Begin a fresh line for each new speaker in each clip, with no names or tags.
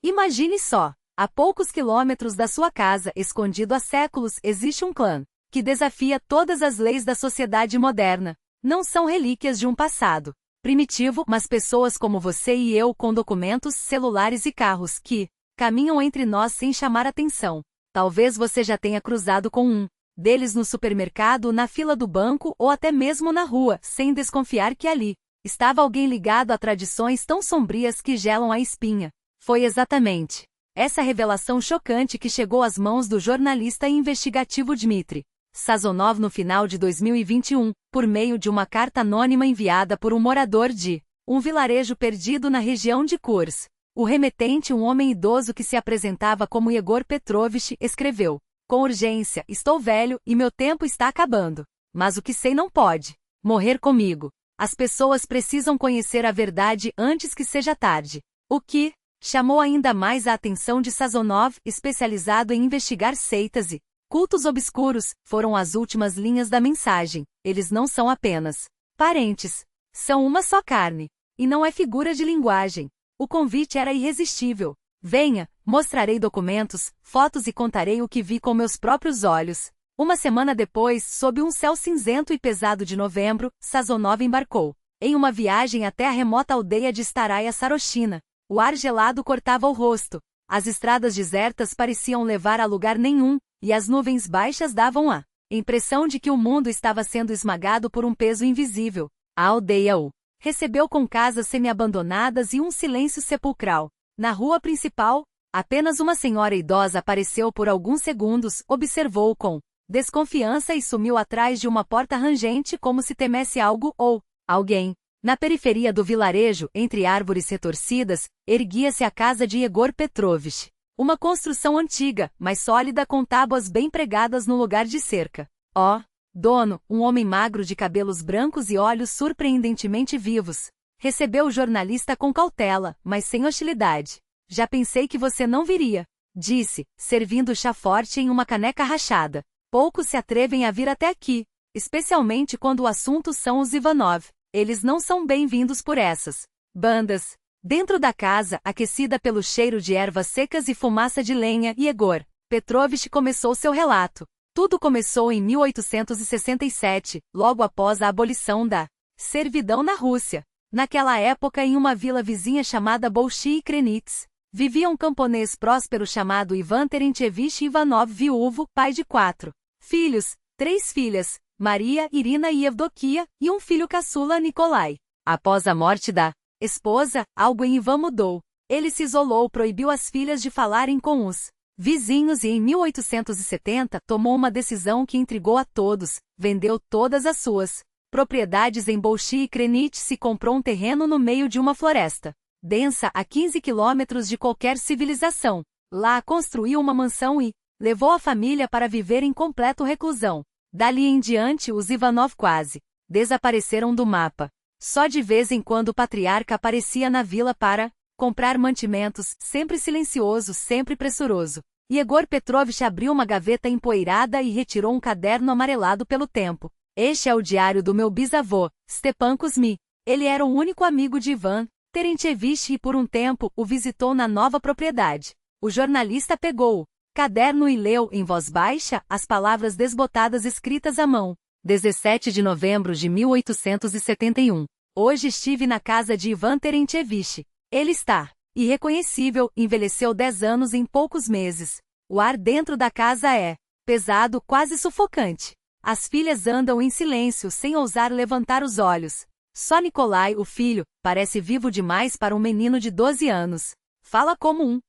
Imagine só, a poucos quilômetros da sua casa, escondido há séculos, existe um clã que desafia todas as leis da sociedade moderna. Não são relíquias de um passado primitivo, mas pessoas como você e eu com documentos, celulares e carros que caminham entre nós sem chamar atenção. Talvez você já tenha cruzado com um deles no supermercado, na fila do banco ou até mesmo na rua, sem desconfiar que ali estava alguém ligado a tradições tão sombrias que gelam a espinha. Foi exatamente essa revelação chocante que chegou às mãos do jornalista investigativo Dmitry Sazonov no final de 2021, por meio de uma carta anônima enviada por um morador de um vilarejo perdido na região de Kursk. O remetente, um homem idoso que se apresentava como Yegor Petrovich, escreveu: "Com urgência, estou velho e meu tempo está acabando. Mas o que sei não pode morrer comigo. As pessoas precisam conhecer a verdade antes que seja tarde." O que chamou ainda mais a atenção de Sazonov, especializado em investigar seitas e cultos obscuros, foram as últimas linhas da mensagem. Eles não são apenas parentes. São uma só carne. E não é figura de linguagem. O convite era irresistível. "Venha, mostrarei documentos, fotos e contarei o que vi com meus próprios olhos." Uma semana depois, sob um céu cinzento e pesado de novembro, Sazonov embarcou em uma viagem até a remota aldeia de Staraya Saroshina. O ar gelado cortava o rosto. As estradas desertas pareciam levar a lugar nenhum, e as nuvens baixas davam a impressão de que o mundo estava sendo esmagado por um peso invisível. A aldeia o recebeu com casas semi-abandonadas e um silêncio sepulcral. Na rua principal, apenas uma senhora idosa apareceu por alguns segundos, observou com desconfiança e sumiu atrás de uma porta rangente como se temesse algo ou alguém. Na periferia do vilarejo, entre árvores retorcidas, erguia-se a casa de Yegor Petrovich. Uma construção antiga, mas sólida, com tábuas bem pregadas no lugar de cerca. Dono, um homem magro de cabelos brancos e olhos surpreendentemente vivos, recebeu o jornalista com cautela, mas sem hostilidade. "Já pensei que você não viria", disse, servindo chá forte em uma caneca rachada. "Poucos se atrevem a vir até aqui, especialmente quando o assunto são os Ivanov. Eles não são bem-vindos por essas bandas." Dentro da casa, aquecida pelo cheiro de ervas secas e fumaça de lenha, Yegor Petrovich começou seu relato. Tudo começou em 1867, logo após a abolição da servidão na Rússia. Naquela época, em uma vila vizinha chamada Bolshie Krenits, vivia um camponês próspero chamado Ivan Terentchevich Ivanov, viúvo, pai de 4 filhos, 3 filhas, Maria, Irina e Evdokia, e um filho caçula, Nikolai. Após a morte da esposa, algo em Ivan mudou. Ele se isolou, proibiu as filhas de falarem com os vizinhos e em 1870 tomou uma decisão que intrigou a todos: vendeu todas as suas propriedades em Bolshie Krenits e comprou um terreno no meio de uma floresta densa a 15 quilômetros de qualquer civilização. Lá construiu uma mansão e levou a família para viver em completa reclusão. Dali em diante, os Ivanov quase desapareceram do mapa. Só de vez em quando o patriarca aparecia na vila para comprar mantimentos, sempre silencioso, sempre pressuroso. Yegor Petrovich abriu uma gaveta empoeirada e retirou um caderno amarelado pelo tempo. "Este é o diário do meu bisavô, Stepan Kuzmi. Ele era o único amigo de Ivan Terentchevich e por um tempo o visitou na nova propriedade." O jornalista pegou o caderno e leu, em voz baixa, as palavras desbotadas escritas à mão. 17 de novembro de 1871. "Hoje estive na casa de Ivan Terentchevich. Ele está irreconhecível, envelheceu 10 anos em poucos meses. O ar dentro da casa é pesado, quase sufocante. As filhas andam em silêncio, sem ousar levantar os olhos. Só Nikolai, o filho, parece vivo demais para um menino de 12 anos. Fala como um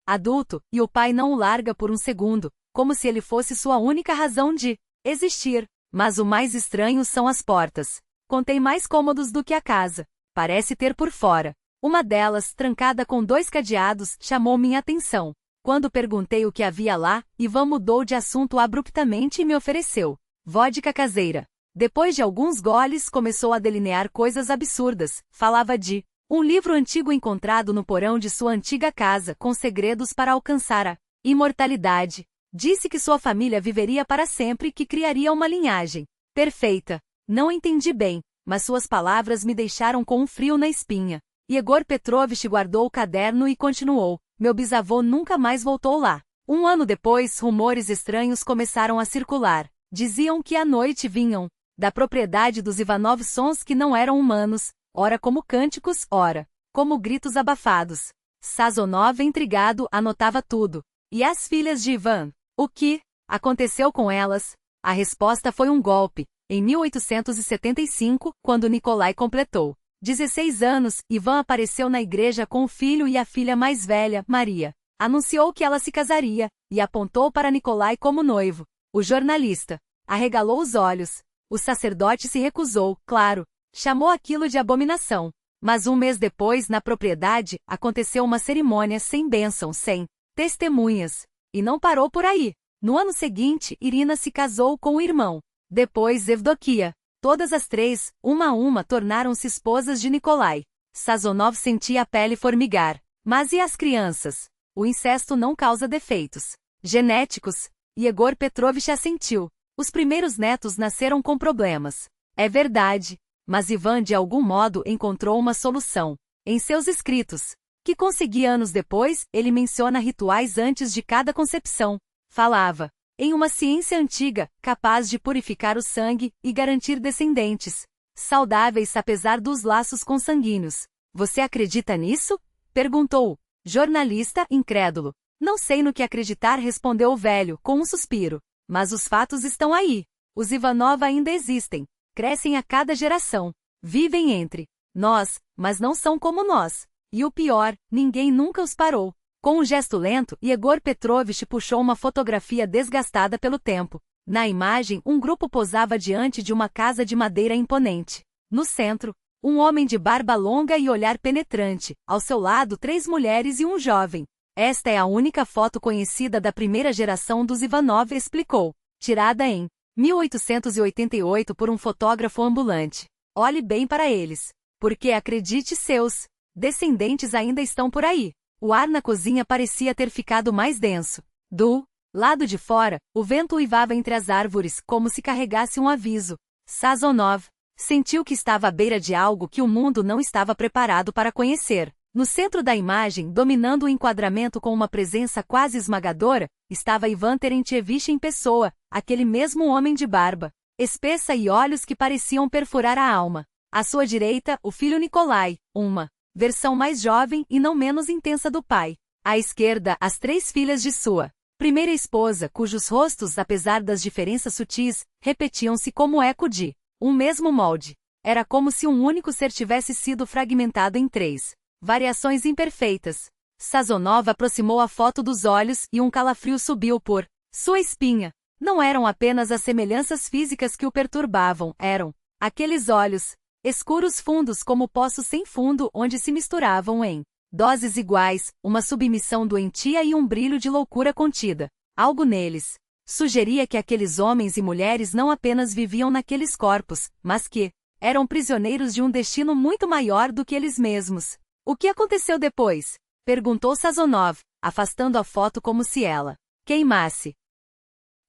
adulto, e o pai não o larga por um segundo, como se ele fosse sua única razão de existir. Mas o mais estranho são as portas. Contei mais cômodos do que a casa. Parece ter por fora. Uma delas, trancada com 2 cadeados, chamou minha atenção. Quando perguntei o que havia lá, Ivan mudou de assunto abruptamente e me ofereceu vodka caseira. Depois de alguns goles, começou a delinear coisas absurdas. Falava de um livro antigo encontrado no porão de sua antiga casa, com segredos para alcançar a imortalidade. Disse que sua família viveria para sempre e que criaria uma linhagem perfeita. Não entendi bem, mas suas palavras me deixaram com um frio na espinha. Yegor Petrovich guardou o caderno e continuou. Meu bisavô nunca mais voltou lá. Um ano depois, rumores estranhos começaram a circular. Diziam que à noite vinham da propriedade dos Ivanov sons que não eram humanos, ora como cânticos, ora como gritos abafados. Sazonov, intrigado, anotava tudo. E as filhas de Ivan? O que aconteceu com elas? A resposta foi um golpe. Em 1875, quando Nikolai completou 16 anos, Ivan apareceu na igreja com o filho e a filha mais velha, Maria. Anunciou que ela se casaria, e apontou para Nikolai como noivo. O jornalista arregalou os olhos. O sacerdote se recusou, claro. Chamou aquilo de abominação. Mas um mês depois, na propriedade, aconteceu uma cerimônia sem bênção, sem testemunhas. E não parou por aí. No ano seguinte, Irina se casou com o irmão. Depois Evdokia. Todas as três, uma a uma, tornaram-se esposas de Nikolai. Sazonov sentia a pele formigar. Mas e as crianças? O incesto não causa defeitos genéticos. Yegor Petrovich assentiu. Os primeiros netos nasceram com problemas. É verdade. Mas Ivan de algum modo encontrou uma solução. Em seus escritos, que consegui anos depois, ele menciona rituais antes de cada concepção. Falava em uma ciência antiga, capaz de purificar o sangue e garantir descendentes saudáveis apesar dos laços consanguíneos. Você acredita nisso? Perguntou o jornalista, incrédulo. Não sei no que acreditar, respondeu o velho, com um suspiro. Mas os fatos estão aí. Os Ivanov ainda existem. Crescem a cada geração. Vivem entre nós, mas não são como nós. E o pior, ninguém nunca os parou. Com um gesto lento, Yegor Petrovich puxou uma fotografia desgastada pelo tempo. Na imagem, um grupo posava diante de uma casa de madeira imponente. No centro, um homem de barba longa e olhar penetrante. Ao seu lado, 3 mulheres e um jovem. Esta é a única foto conhecida da primeira geração dos Ivanov, explicou. Tirada em 1888 por um fotógrafo ambulante. Olhe bem para eles. Porque, acredite, seus descendentes ainda estão por aí. O ar na cozinha parecia ter ficado mais denso. Do lado de fora, o vento uivava entre as árvores, como se carregasse um aviso. Sazonov sentiu que estava à beira de algo que o mundo não estava preparado para conhecer. No centro da imagem, dominando o enquadramento com uma presença quase esmagadora, estava Ivan Terentievich em pessoa, aquele mesmo homem de barba espessa e olhos que pareciam perfurar a alma. À sua direita, o filho Nikolai, uma versão mais jovem e não menos intensa do pai. À esquerda, as 3 filhas de sua primeira esposa, cujos rostos, apesar das diferenças sutis, repetiam-se como eco de um mesmo molde. Era como se um único ser tivesse sido fragmentado em 3 variações imperfeitas. Sazonov aproximou a foto dos olhos e um calafrio subiu por sua espinha. Não eram apenas as semelhanças físicas que o perturbavam, eram aqueles olhos escuros fundos como poços sem fundo onde se misturavam em doses iguais, uma submissão doentia e um brilho de loucura contida. Algo neles sugeria que aqueles homens e mulheres não apenas viviam naqueles corpos, mas que eram prisioneiros de um destino muito maior do que eles mesmos. O que aconteceu depois? Perguntou Sazonov, afastando a foto como se ela queimasse.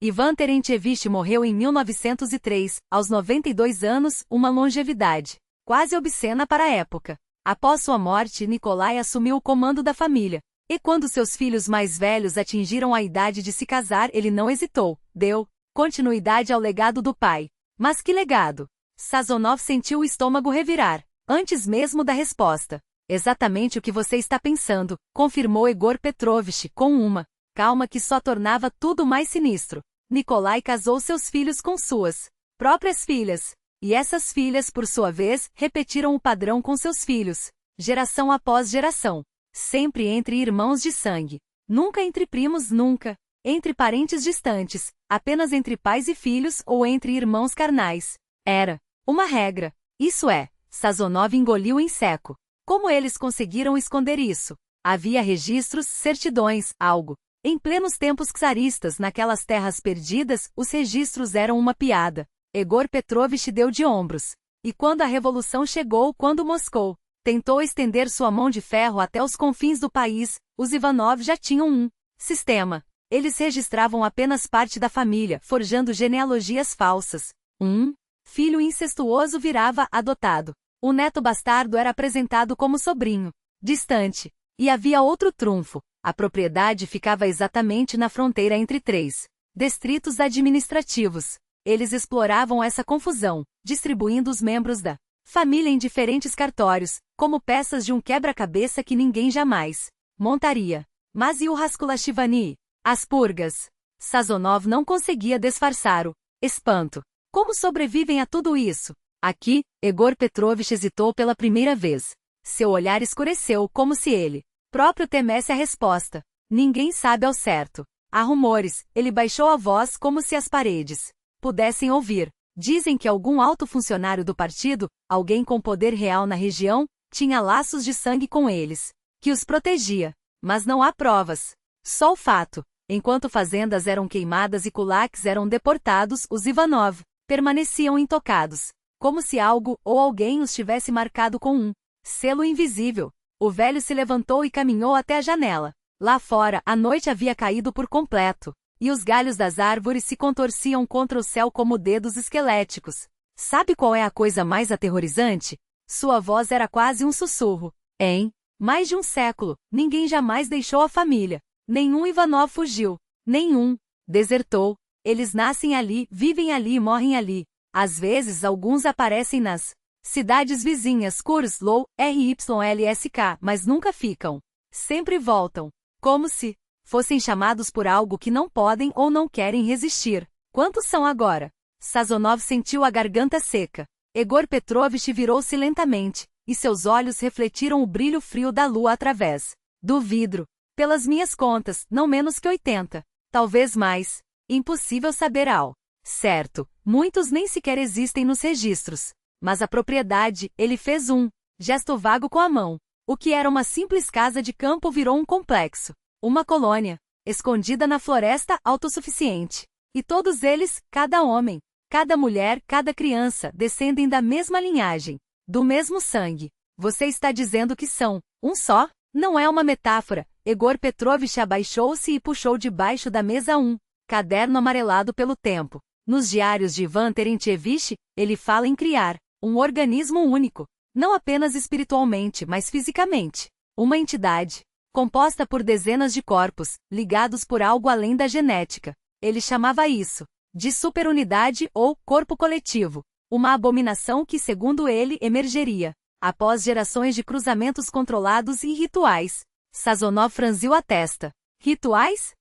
Ivan Terentievich morreu em 1903, aos 92 anos, uma longevidade quase obscena para a época. Após sua morte, Nikolai assumiu o comando da família. E quando seus filhos mais velhos atingiram a idade de se casar, ele não hesitou, deu continuidade ao legado do pai. Mas que legado? Sazonov sentiu o estômago revirar, antes mesmo da resposta. Exatamente o que você está pensando, confirmou Yegor Petrovich, com uma calma que só tornava tudo mais sinistro. Nikolai casou seus filhos com suas próprias filhas. E essas filhas, por sua vez, repetiram o padrão com seus filhos, geração após geração. Sempre entre irmãos de sangue. Nunca entre primos, nunca entre parentes distantes, apenas entre pais e filhos ou entre irmãos carnais. Era uma regra. Isso é, Sazonov engoliu em seco. Como eles conseguiram esconder isso? Havia registros, certidões, algo. Em plenos tempos czaristas, naquelas terras perdidas, os registros eram uma piada. Yegor Petrovich deu de ombros. E quando a revolução chegou, quando Moscou tentou estender sua mão de ferro até os confins do país, os Ivanov já tinham um sistema. Eles registravam apenas parte da família, forjando genealogias falsas. Um filho incestuoso virava adotado. O neto bastardo era apresentado como sobrinho distante. E havia outro trunfo: a propriedade ficava exatamente na fronteira entre 3 distritos administrativos. Eles exploravam essa confusão, distribuindo os membros da família em diferentes cartórios, como peças de um quebra-cabeça que ninguém jamais montaria. Mas e o Raskulashivani? As purgas? Sazonov não conseguia disfarçar o espanto. Como sobrevivem a tudo isso? Aqui, Egor Petrovich hesitou pela primeira vez. Seu olhar escureceu como se ele próprio temesse a resposta. Ninguém sabe ao certo. Há rumores. Ele baixou a voz como se as paredes pudessem ouvir. Dizem que algum alto funcionário do partido, alguém com poder real na região, tinha laços de sangue com eles, que os protegia. Mas não há provas. Só o fato. Enquanto fazendas eram queimadas e kulaks eram deportados, os Ivanov permaneciam intocados, como se algo ou alguém os tivesse marcado com um selo invisível. O velho se levantou e caminhou até a janela. Lá fora, a noite havia caído por completo, e os galhos das árvores se contorciam contra o céu como dedos esqueléticos. Sabe qual é a coisa mais aterrorizante? Sua voz era quase um sussurro. Em mais de um século, ninguém jamais deixou a família. Nenhum Ivanov fugiu. Nenhum desertou. Eles nascem ali, vivem ali e morrem ali. Às vezes alguns aparecem nas cidades vizinhas Kursk, RYLSK, mas nunca ficam. Sempre voltam. Como se fossem chamados por algo que não podem ou não querem resistir. Quantos são agora? Sazonov sentiu a garganta seca. Egor Petrovich virou-se lentamente, e seus olhos refletiram o brilho frio da lua através do vidro. Pelas minhas contas, não menos que 80. Talvez mais. Impossível saber ao certo. Muitos nem sequer existem nos registros. Mas a propriedade, ele fez um gesto vago com a mão. O que era uma simples casa de campo virou um complexo. Uma colônia, escondida na floresta autossuficiente. E todos eles, cada homem, cada mulher, cada criança, descendem da mesma linhagem, do mesmo sangue. Você está dizendo que são um só? Não é uma metáfora. Egor Petrovich abaixou-se e puxou debaixo da mesa um caderno amarelado pelo tempo. Nos diários de Ivan Terentievich, ele fala em criar um organismo único, não apenas espiritualmente, mas fisicamente. Uma entidade composta por dezenas de corpos, ligados por algo além da genética. Ele chamava isso de superunidade ou corpo coletivo, uma abominação que, segundo ele, emergeria após gerações de cruzamentos controlados e rituais. Sazonov franziu a testa. Rituais?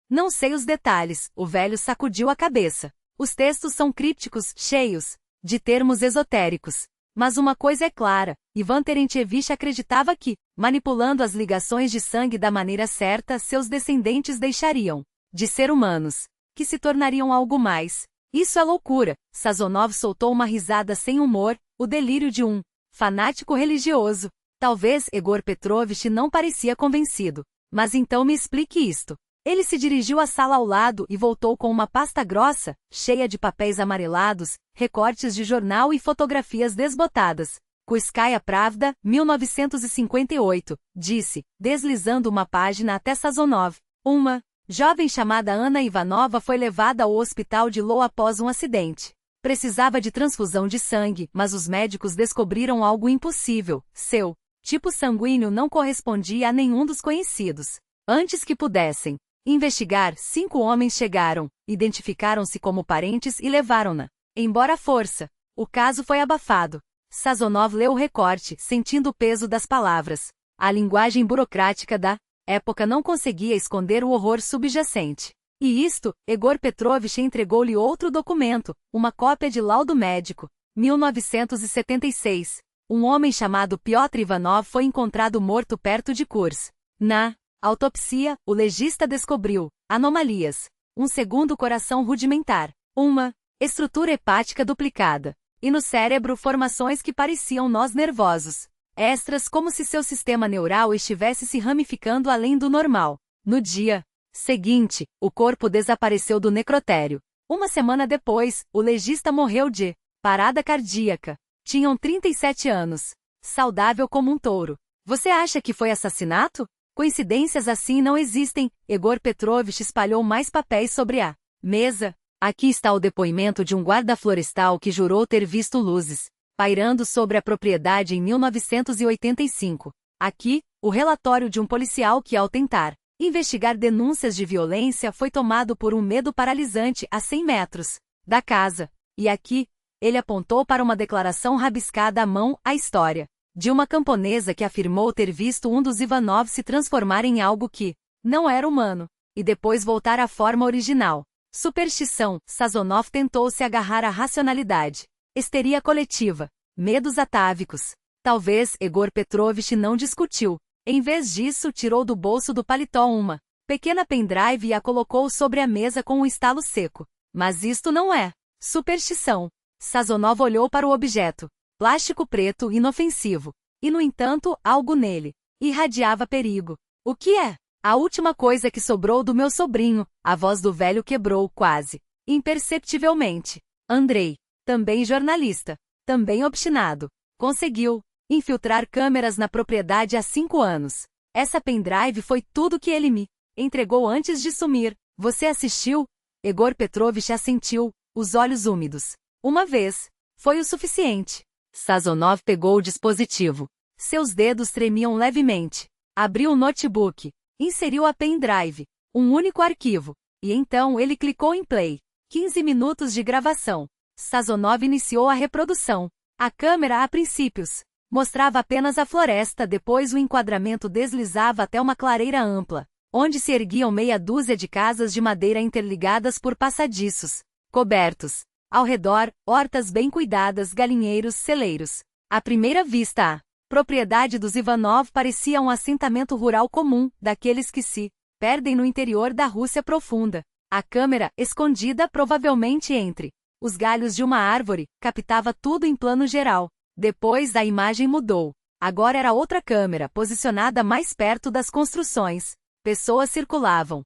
Não sei os detalhes, o velho sacudiu a cabeça. Os textos são crípticos, cheios de termos esotéricos. Mas uma coisa é clara, Ivan Terentievich acreditava que, manipulando as ligações de sangue da maneira certa, seus descendentes deixariam de ser humanos, que se tornariam algo mais. Isso é loucura. Sazonov soltou uma risada sem humor, o delírio de um fanático religioso. Talvez Egor Petrovich não parecia convencido. Mas então me explique isto. Ele se dirigiu à sala ao lado e voltou com uma pasta grossa, cheia de papéis amarelados, recortes de jornal e fotografias desbotadas. Kuskaya Pravda, 1958, disse, deslizando uma página até Sazonov. Uma jovem chamada Ana Ivanova foi levada ao hospital de Lowell após um acidente. Precisava de transfusão de sangue, mas os médicos descobriram algo impossível. Seu tipo sanguíneo não correspondia a nenhum dos conhecidos. Antes que pudessem investigar, 5 homens chegaram, identificaram-se como parentes e levaram-na embora à força. O caso foi abafado. Sazonov leu o recorte, sentindo o peso das palavras. A linguagem burocrática da época não conseguia esconder o horror subjacente. E isto, Egor Petrovich entregou-lhe outro documento, uma cópia de laudo médico. 1976. Um homem chamado Piotr Ivanov foi encontrado morto perto de Kursk. Na autopsia, o legista descobriu anomalias. Um segundo coração rudimentar. Uma estrutura hepática duplicada. E no cérebro formações que pareciam nós nervosos. Extras como se seu sistema neural estivesse se ramificando além do normal. No dia seguinte, o corpo desapareceu do necrotério. Uma semana depois, o legista morreu de parada cardíaca. Tinham 37 anos. Saudável como um touro. Você acha que foi assassinato? Coincidências assim não existem. Egor Petrovich espalhou mais papéis sobre a mesa. Aqui está o depoimento de um guarda florestal que jurou ter visto luzes pairando sobre a propriedade em 1985. Aqui, O relatório de um policial que, ao tentar investigar denúncias de violência, foi tomado por um medo paralisante a 100 metros da casa. E aqui, ele apontou para uma declaração rabiscada à mão, a história de uma camponesa que afirmou ter visto um dos Ivanov se transformar em algo que não era humano, e depois voltar à forma original. Superstição. Sazonov tentou se agarrar à racionalidade. Histeria coletiva. Medos atávicos. Talvez Egor Petrovich não discutiu. Em vez disso, tirou do bolso do paletó uma pequena pendrive e a colocou sobre a mesa com um estalo seco. Mas isto não é superstição. Sazonov olhou para o objeto. Plástico preto inofensivo. E, no entanto, algo nele irradiava perigo. O que é? A última coisa que sobrou do meu sobrinho. A voz do velho quebrou quase imperceptivelmente. Andrei, também jornalista, também obstinado, conseguiu infiltrar câmeras na propriedade há 5 anos. Essa pendrive foi tudo que ele me entregou antes de sumir. Você assistiu? Egor Petrovich assentiu, os olhos úmidos. Uma vez. Foi o suficiente. Sazonov pegou o dispositivo. Seus dedos tremiam levemente. Abriu o notebook. Inseriu a pendrive. Um único arquivo. E então ele clicou em play. 15 minutos de gravação. Sazonov iniciou a reprodução. A câmera, a princípios, mostrava apenas a floresta, depois o enquadramento deslizava até uma clareira ampla, onde se erguiam meia dúzia de casas de madeira interligadas por passadiços cobertos. Ao redor, hortas bem cuidadas, galinheiros, celeiros. À primeira vista, a propriedade dos Ivanov parecia um assentamento rural comum, daqueles que se perdem no interior da Rússia profunda. A câmera, escondida provavelmente entre os galhos de uma árvore, captava tudo em plano geral. Depois a imagem mudou. Agora era outra câmera, posicionada mais perto das construções. Pessoas circulavam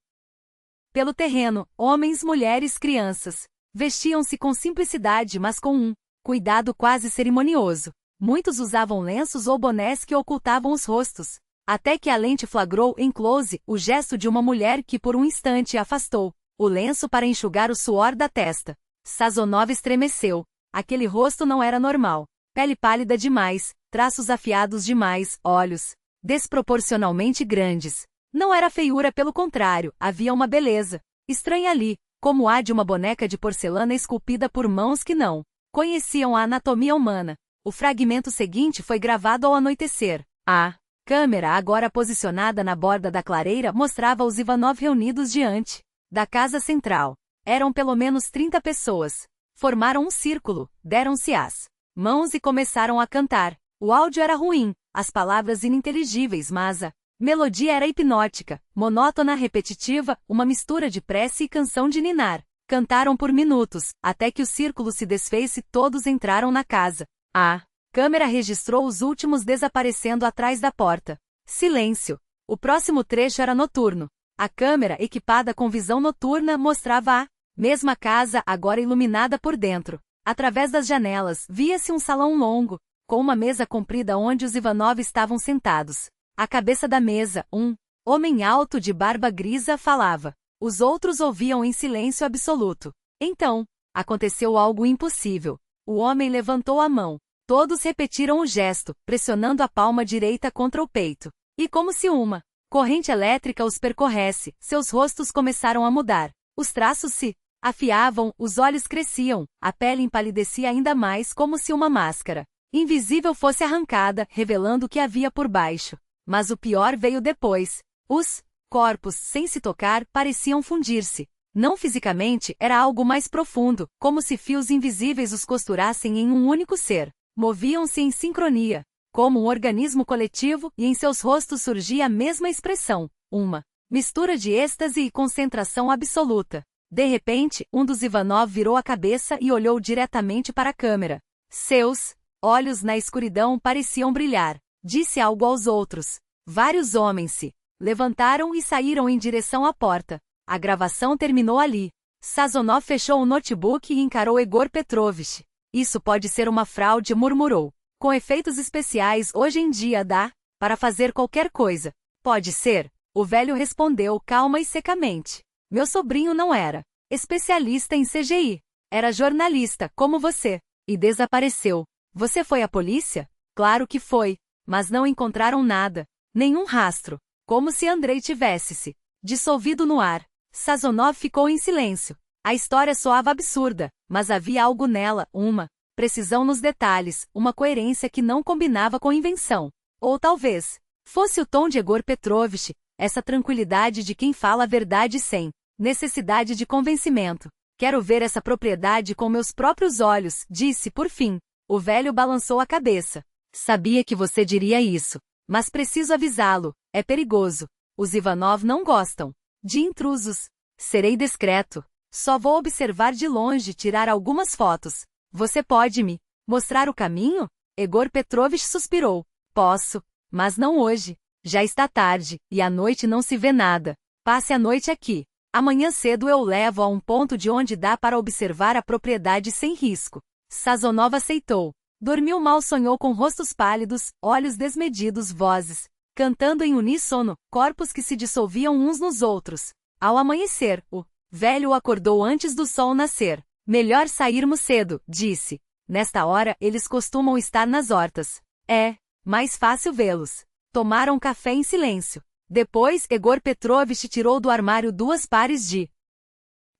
pelo terreno, homens, mulheres, crianças. Vestiam-se com simplicidade, mas com um cuidado quase cerimonioso. Muitos usavam lenços ou bonés que ocultavam os rostos. Até que a lente flagrou em close o gesto de uma mulher que por um instante afastou o lenço para enxugar o suor da testa. Sazonov estremeceu. Aquele rosto não era normal. Pele pálida demais, traços afiados demais, olhos desproporcionalmente grandes. Não era feiura, pelo contrário, havia uma beleza estranha ali, como a de uma boneca de porcelana esculpida por mãos que não conheciam a anatomia humana. O fragmento seguinte foi gravado ao anoitecer. A câmera, agora posicionada na borda da clareira, mostrava os Ivanov reunidos diante da casa central. Eram pelo menos 30 pessoas. Formaram um círculo, deram-se as mãos e começaram a cantar. O áudio era ruim, as palavras ininteligíveis, mas a melodia era hipnótica, monótona, repetitiva, uma mistura de prece e canção de ninar. Cantaram por minutos, até que o círculo se desfez e todos entraram na casa. A câmera registrou os últimos desaparecendo atrás da porta. Silêncio. O próximo trecho era noturno. A câmera, equipada com visão noturna, mostrava a mesma casa, agora iluminada por dentro. Através das janelas, via-se um salão longo, com uma mesa comprida onde os Ivanov estavam sentados. À cabeça da mesa, um homem alto de barba grisa falava. Os outros ouviam em silêncio absoluto. Então, aconteceu algo impossível. O homem levantou a mão. Todos repetiram o gesto, pressionando a palma direita contra o peito. E como se uma corrente elétrica os percorresse, seus rostos começaram a mudar. Os traços se afiavam, os olhos cresciam, a pele empalidecia ainda mais, como se uma máscara invisível fosse arrancada, revelando o que havia por baixo. Mas o pior veio depois. Os corpos, sem se tocar, pareciam fundir-se. Não fisicamente, era algo mais profundo, como se fios invisíveis os costurassem em um único ser. Moviam-se em sincronia, como um organismo coletivo, e em seus rostos surgia a mesma expressão, uma mistura de êxtase e concentração absoluta. De repente, um dos Ivanov virou a cabeça e olhou diretamente para a câmera. Seus olhos na escuridão pareciam brilhar. Disse algo aos outros. Vários homens se levantaram e saíram em direção à porta. A gravação terminou ali. Sazonov fechou o notebook e encarou Egor Petrovich. Isso pode ser uma fraude, murmurou. Com efeitos especiais, hoje em dia dá para fazer qualquer coisa. Pode ser? O velho respondeu calma e secamente. Meu sobrinho não era especialista em CGI. Era jornalista, como você. E desapareceu. Você foi à polícia? Claro que foi. Mas não encontraram nada. Nenhum rastro. Como se Andrei tivesse-se dissolvido no ar. Sazonov ficou em silêncio. A história soava absurda, mas havia algo nela, uma precisão nos detalhes, uma coerência que não combinava com invenção. Ou talvez fosse o tom de Egor Petrovich, essa tranquilidade de quem fala a verdade sem necessidade de convencimento. Quero ver essa propriedade com meus próprios olhos, disse por fim. O velho balançou a cabeça. Sabia que você diria isso. Mas preciso avisá-lo, é perigoso. Os Ivanov não gostam de intrusos. Serei discreto. Só vou observar de longe e tirar algumas fotos. Você pode me mostrar o caminho? Egor Petrovich suspirou. Posso, mas não hoje. Já está tarde, e à noite não se vê nada. Passe a noite aqui. Amanhã cedo eu levo a um ponto de onde dá para observar a propriedade sem risco. Sazonov aceitou. Dormiu mal, sonhou com rostos pálidos, olhos desmedidos, vozes cantando em uníssono, corpos que se dissolviam uns nos outros. Ao amanhecer, o velho o acordou antes do sol nascer. Melhor sairmos cedo, disse. Nesta hora eles costumam estar nas hortas. É mais fácil vê-los. Tomaram café em silêncio. Depois, Egor Petrovich tirou do armário 2 pares de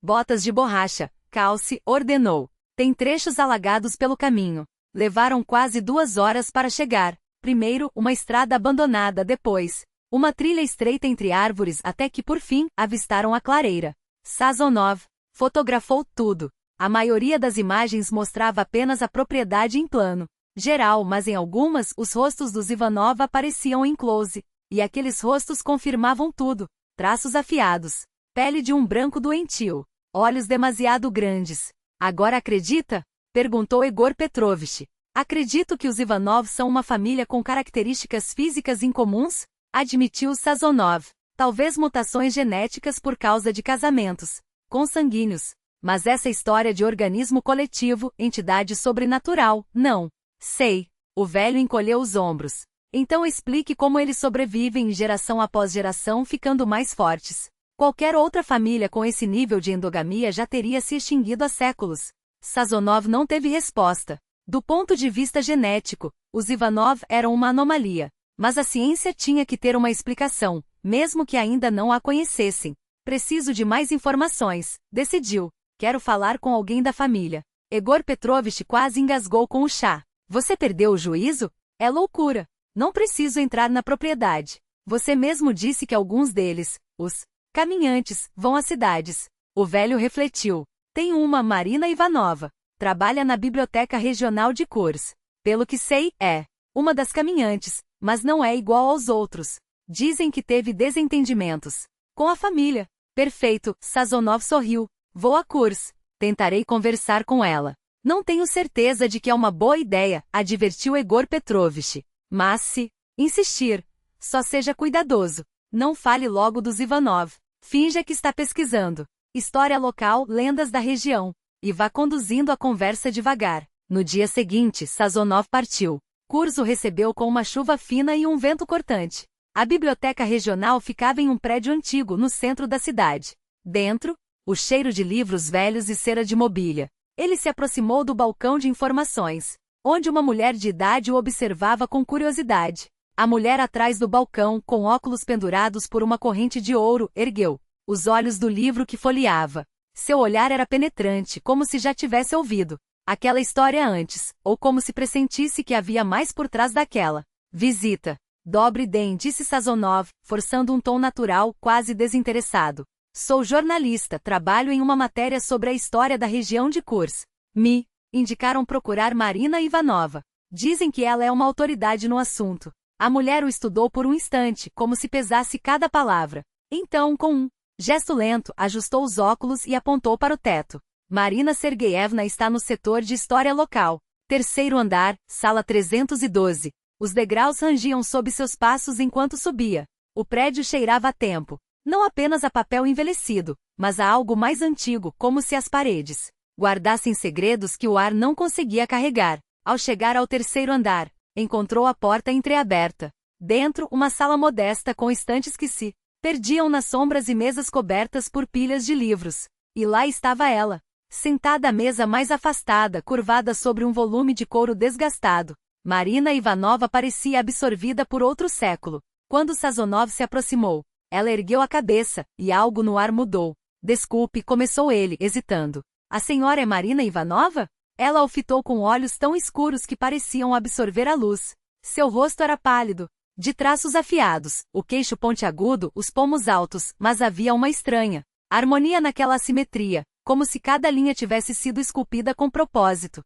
botas de borracha. Calce, ordenou. Tem trechos alagados pelo caminho. Levaram quase 2 horas para chegar. Primeiro, uma estrada abandonada, depois, uma trilha estreita entre árvores até que, por fim, avistaram a clareira. Sazonov fotografou tudo. A maioria das imagens mostrava apenas a propriedade em plano geral, mas em algumas, os rostos dos Ivanov apareciam em close. E aqueles rostos confirmavam tudo. Traços afiados. Pele de um branco doentio. Olhos demasiado grandes. Agora acredita? Perguntou Egor Petrovich. Acredito que os Ivanov são uma família com características físicas incomuns? Admitiu Sazonov. Talvez mutações genéticas por causa de casamentos consanguíneos. Mas essa história de organismo coletivo, entidade sobrenatural, não sei. O velho encolheu os ombros. Então explique como eles sobrevivem geração após geração, ficando mais fortes. Qualquer outra família com esse nível de endogamia já teria se extinguido há séculos. Sazonov não teve resposta. Do ponto de vista genético, os Ivanov eram uma anomalia. Mas a ciência tinha que ter uma explicação, mesmo que ainda não a conhecessem. Preciso de mais informações, decidiu. Quero falar com alguém da família. Egor Petrovich quase engasgou com o chá. Você perdeu o juízo? É loucura. Não preciso entrar na propriedade. Você mesmo disse que alguns deles, os caminhantes, vão às cidades. O velho refletiu. Tem uma, Marina Ivanova. Trabalha na Biblioteca Regional de Kurs. Pelo que sei, é uma das caminhantes, mas não é igual aos outros. Dizem que teve desentendimentos com a família. Perfeito, Sazonov sorriu. Vou a Kurs. Tentarei conversar com ela. Não tenho certeza de que é uma boa ideia, advertiu Egor Petrovich. Mas se insistir, só seja cuidadoso. Não fale logo dos Ivanov. Finja que está pesquisando história local, lendas da região. E vá conduzindo a conversa devagar. No dia seguinte, Sazonov partiu. Kurs o recebeu com uma chuva fina e um vento cortante. A biblioteca regional ficava em um prédio antigo no centro da cidade. Dentro, o cheiro de livros velhos e cera de mobília. Ele se aproximou do balcão de informações, onde uma mulher de idade o observava com curiosidade. A mulher atrás do balcão, com óculos pendurados por uma corrente de ouro, ergueu os olhos do livro que folheava. Seu olhar era penetrante, como se já tivesse ouvido aquela história antes, ou como se pressentisse que havia mais por trás daquela visita. Dobre den, disse Sazonov, forçando um tom natural, quase desinteressado. Sou jornalista, trabalho em uma matéria sobre a história da região de Kurs. Me indicaram procurar Marina Ivanova. Dizem que ela é uma autoridade no assunto. A mulher o estudou por um instante, como se pesasse cada palavra. Então, com um gesto lento, ajustou os óculos e apontou para o teto. Marina Sergeyevna está no setor de história local. 3º andar, sala 312. Os degraus rangiam sob seus passos enquanto subia. O prédio cheirava a tempo. Não apenas a papel envelhecido, mas a algo mais antigo, como se as paredes guardassem segredos que o ar não conseguia carregar. Ao chegar ao 3º andar, encontrou a porta entreaberta. Dentro, uma sala modesta com estantes que se perdiam nas sombras e mesas cobertas por pilhas de livros. E lá estava ela, sentada à mesa mais afastada, curvada sobre um volume de couro desgastado. Marina Ivanova parecia absorvida por outro século. Quando Sazonov se aproximou, ela ergueu a cabeça, e algo no ar mudou. Desculpe, começou ele, hesitando. A senhora é Marina Ivanova? Ela o fitou com olhos tão escuros que pareciam absorver a luz. Seu rosto era pálido, de traços afiados, o queixo pontiagudo, os pomos altos, mas havia uma estranha harmonia naquela assimetria, como se cada linha tivesse sido esculpida com propósito.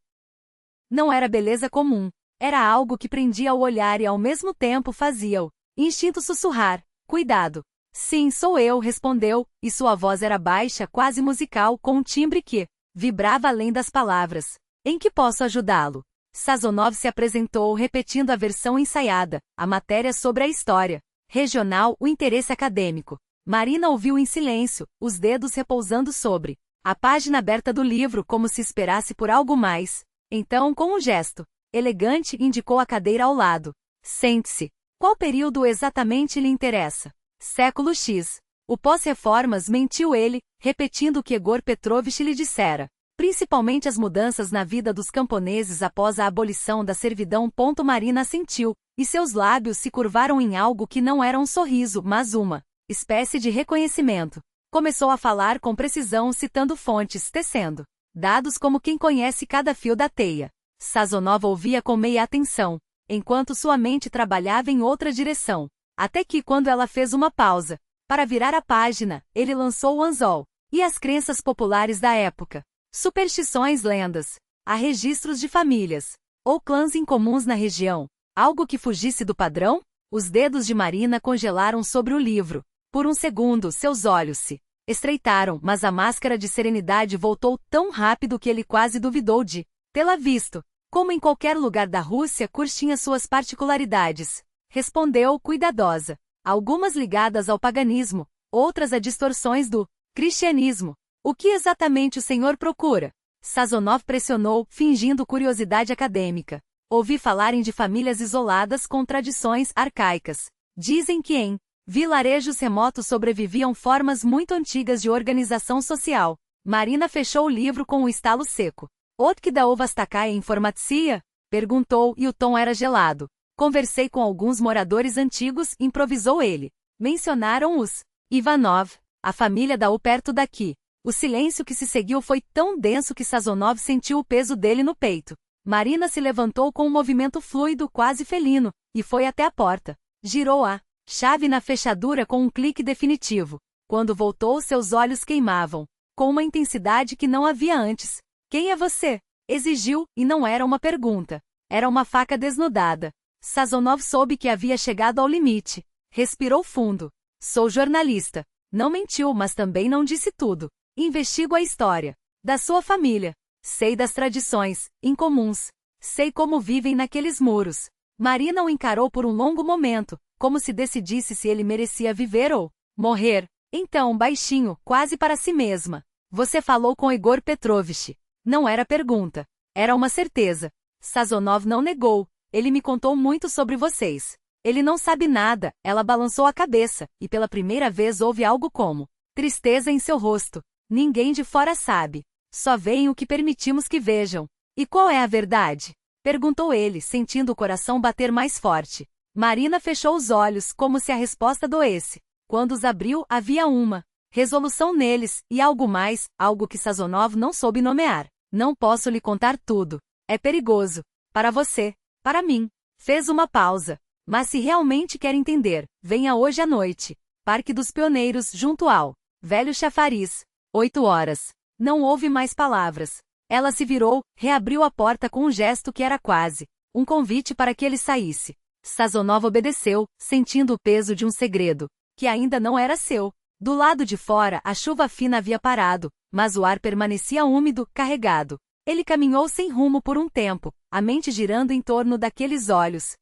Não era beleza comum, era algo que prendia o olhar e ao mesmo tempo fazia-o instinto sussurrar, cuidado. Sim, sou eu, respondeu, e sua voz era baixa, quase musical, com um timbre que vibrava além das palavras. Em que posso ajudá-lo? Sazonov se apresentou repetindo a versão ensaiada, a matéria sobre a história regional, o interesse acadêmico. Marina ouviu em silêncio, os dedos repousando sobre a página aberta do livro como se esperasse por algo mais. Então, com um gesto elegante, indicou a cadeira ao lado. Sente-se. Qual período exatamente lhe interessa? Século X. O pós-reformas, mentiu ele, repetindo o que Egor Petrovich lhe dissera. Principalmente as mudanças na vida dos camponeses após a abolição da servidão. Marina assentiu, e seus lábios se curvaram em algo que não era um sorriso, mas uma espécie de reconhecimento. Começou a falar com precisão, citando fontes, tecendo dados como quem conhece cada fio da teia. Sazonov ouvia com meia atenção, enquanto sua mente trabalhava em outra direção. Até que, quando ela fez uma pausa para virar a página, ele lançou o anzol e as crenças populares da época. Superstições, lendas, há registros de famílias ou clãs incomuns na região. Algo que fugisse do padrão? Os dedos de Marina congelaram sobre o livro. Por um segundo, seus olhos se estreitaram, mas a máscara de serenidade voltou tão rápido que ele quase duvidou de tê-la visto. Como em qualquer lugar da Rússia, Kurs tinha suas particularidades. Respondeu, cuidadosa. Algumas ligadas ao paganismo, outras a distorções do cristianismo. O que exatamente o senhor procura? Sazonov pressionou, fingindo curiosidade acadêmica. Ouvi falarem de famílias isoladas com tradições arcaicas. Dizem que em vilarejos remotos sobreviviam formas muito antigas de organização social. Marina fechou o livro com um estalo seco. Otkida Ovastakaya Informatsia? Perguntou, e o tom era gelado. Conversei com alguns moradores antigos, improvisou ele. Mencionaram os Ivanov, a família da U perto daqui. O silêncio que se seguiu foi tão denso que Sazonov sentiu o peso dele no peito. Marina se levantou com um movimento fluido, quase felino, e foi até a porta. Girou a chave na fechadura com um clique definitivo. Quando voltou, seus olhos queimavam, com uma intensidade que não havia antes. Quem é você? Exigiu, e não era uma pergunta. Era uma faca desnudada. Sazonov soube que havia chegado ao limite. Respirou fundo. Sou jornalista. Não mentiu, mas também não disse tudo. Investigo a história da sua família. Sei das tradições incomuns. Sei como vivem naqueles muros. Marina o encarou por um longo momento, como se decidisse se ele merecia viver ou morrer. Então, baixinho, quase para si mesma. Você falou com Egor Petrovich. Não era pergunta. Era uma certeza. Sazonov não negou. Ele me contou muito sobre vocês. Ele não sabe nada. Ela balançou a cabeça, e pela primeira vez houve algo como tristeza em seu rosto. Ninguém de fora sabe. Só veem o que permitimos que vejam. E qual é a verdade? Perguntou ele, sentindo o coração bater mais forte. Marina fechou os olhos, como se a resposta doesse. Quando os abriu, havia uma resolução neles, e algo mais, algo que Sazonov não soube nomear. Não posso lhe contar tudo. É perigoso. Para você. Para mim. Fez uma pausa. Mas se realmente quer entender, venha hoje à noite. Parque dos Pioneiros, junto ao velho chafariz. 8 horas. Não houve mais palavras. Ela se virou, reabriu a porta com um gesto que era quase um convite para que ele saísse. Sazonov obedeceu, sentindo o peso de um segredo, que ainda não era seu. Do lado de fora, a chuva fina havia parado, mas o ar permanecia úmido, carregado. Ele caminhou sem rumo por um tempo, a mente girando em torno daqueles olhos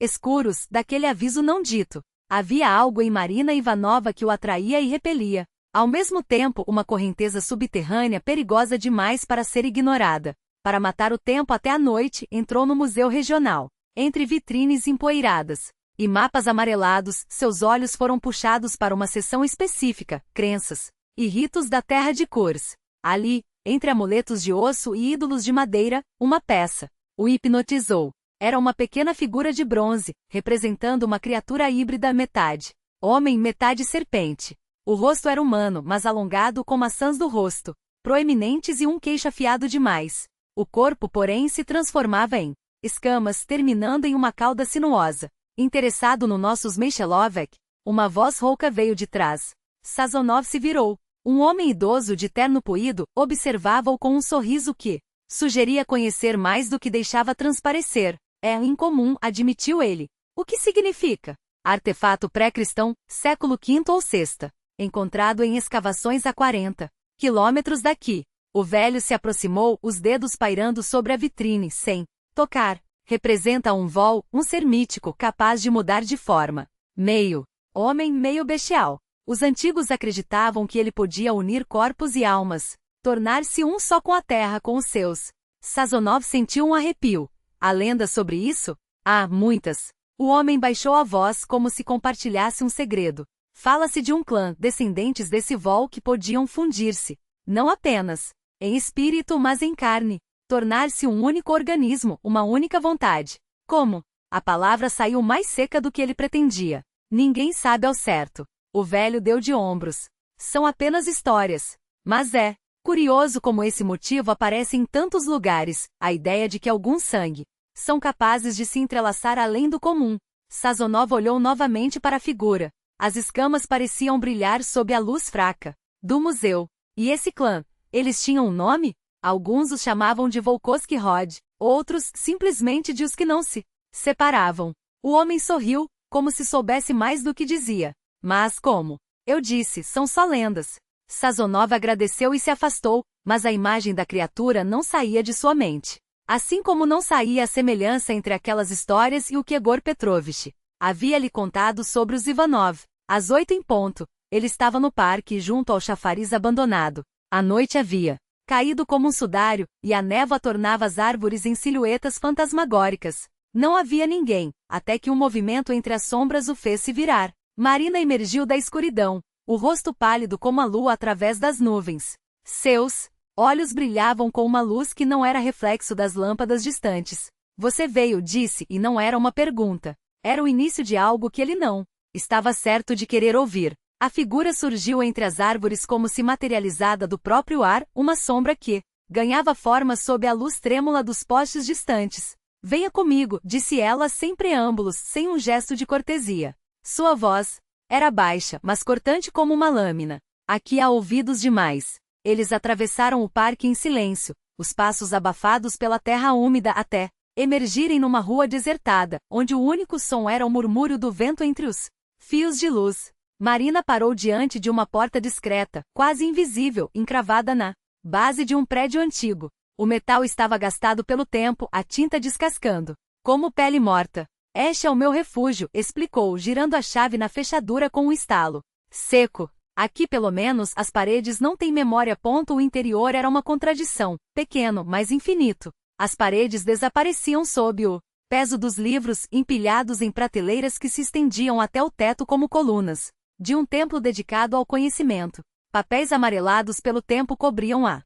escuros, daquele aviso não dito. Havia algo em Marina Ivanova que o atraía e repelia. Ao mesmo tempo, uma correnteza subterrânea perigosa demais para ser ignorada. Para matar o tempo até a noite, entrou no museu regional. Entre vitrines empoeiradas e mapas amarelados, seus olhos foram puxados para uma seção específica, crenças e ritos da terra de Kurs. Ali, entre amuletos de osso e ídolos de madeira, uma peça o hipnotizou. Era uma pequena figura de bronze, representando uma criatura híbrida metade homem, metade serpente. O rosto era humano, mas alongado com maçãs do rosto, proeminentes e um queixo afiado demais. O corpo, porém, se transformava em escamas, terminando em uma cauda sinuosa. Interessado no nosso Zmeychelovek, uma voz rouca veio de trás. Sazonov se virou. Um homem idoso de terno puído observava-o com um sorriso que sugeria conhecer mais do que deixava transparecer. É incomum, admitiu ele. O que significa? Artefato pré-cristão, século V ou VI. Encontrado em escavações a 40 quilômetros daqui. O velho se aproximou, os dedos pairando sobre a vitrine, sem tocar. Representa um vol, um ser mítico capaz de mudar de forma. Meio homem, meio bestial. Os antigos acreditavam que ele podia unir corpos e almas, tornar-se um só com a terra, com os seus. Sazonov sentiu um arrepio. Há lendas sobre isso? Há muitas. O homem baixou a voz como se compartilhasse um segredo. Fala-se de um clã, descendentes desse vol que podiam fundir-se, não apenas em espírito, mas em carne, tornar-se um único organismo, uma única vontade. Como? A palavra saiu mais seca do que ele pretendia. Ninguém sabe ao certo. O velho deu de ombros. São apenas histórias. Mas é curioso como esse motivo aparece em tantos lugares, a ideia de que algum sangue são capazes de se entrelaçar além do comum. Sazonov olhou novamente para a figura. As escamas pareciam brilhar sob a luz fraca do museu. E esse clã? Eles tinham um nome? Alguns os chamavam de Volkovsky Rod, outros, simplesmente de os que não se separavam. O homem sorriu, como se soubesse mais do que dizia. Mas como eu disse, são só lendas. Sazonov agradeceu e se afastou, mas a imagem da criatura não saía de sua mente. Assim como não saía a semelhança entre aquelas histórias e o que Egor Petrovich havia lhe contado sobre os Ivanov. Às 8 em ponto, ele estava no parque junto ao chafariz abandonado. A noite havia caído como um sudário, e a névoa tornava as árvores em silhuetas fantasmagóricas. Não havia ninguém, até que um movimento entre as sombras o fez se virar. Marina emergiu da escuridão, o rosto pálido como a lua através das nuvens. Seus olhos brilhavam com uma luz que não era reflexo das lâmpadas distantes. Você veio, disse, e não era uma pergunta. Era o início de algo que ele não estava certo de querer ouvir. A figura surgiu entre as árvores como se materializada do próprio ar, uma sombra que ganhava forma sob a luz trêmula dos postes distantes. Venha comigo, disse ela sem preâmbulos, sem um gesto de cortesia. Sua voz era baixa, mas cortante como uma lâmina. Aqui há ouvidos demais. Eles atravessaram o parque em silêncio, os passos abafados pela terra úmida até emergirem numa rua desertada, onde o único som era o murmúrio do vento entre os fios de luz. Marina parou diante de uma porta discreta, quase invisível, encravada na base de um prédio antigo. O metal estava gastado pelo tempo, a tinta descascando, como pele morta. Este é o meu refúgio, explicou, girando a chave na fechadura com um estalo seco. Aqui pelo menos as paredes não têm memória. O interior era uma contradição, pequeno, mas infinito. As paredes desapareciam sob o peso dos livros, empilhados em prateleiras que se estendiam até o teto como colunas de um templo dedicado ao conhecimento. Papéis amarelados pelo tempo cobriam a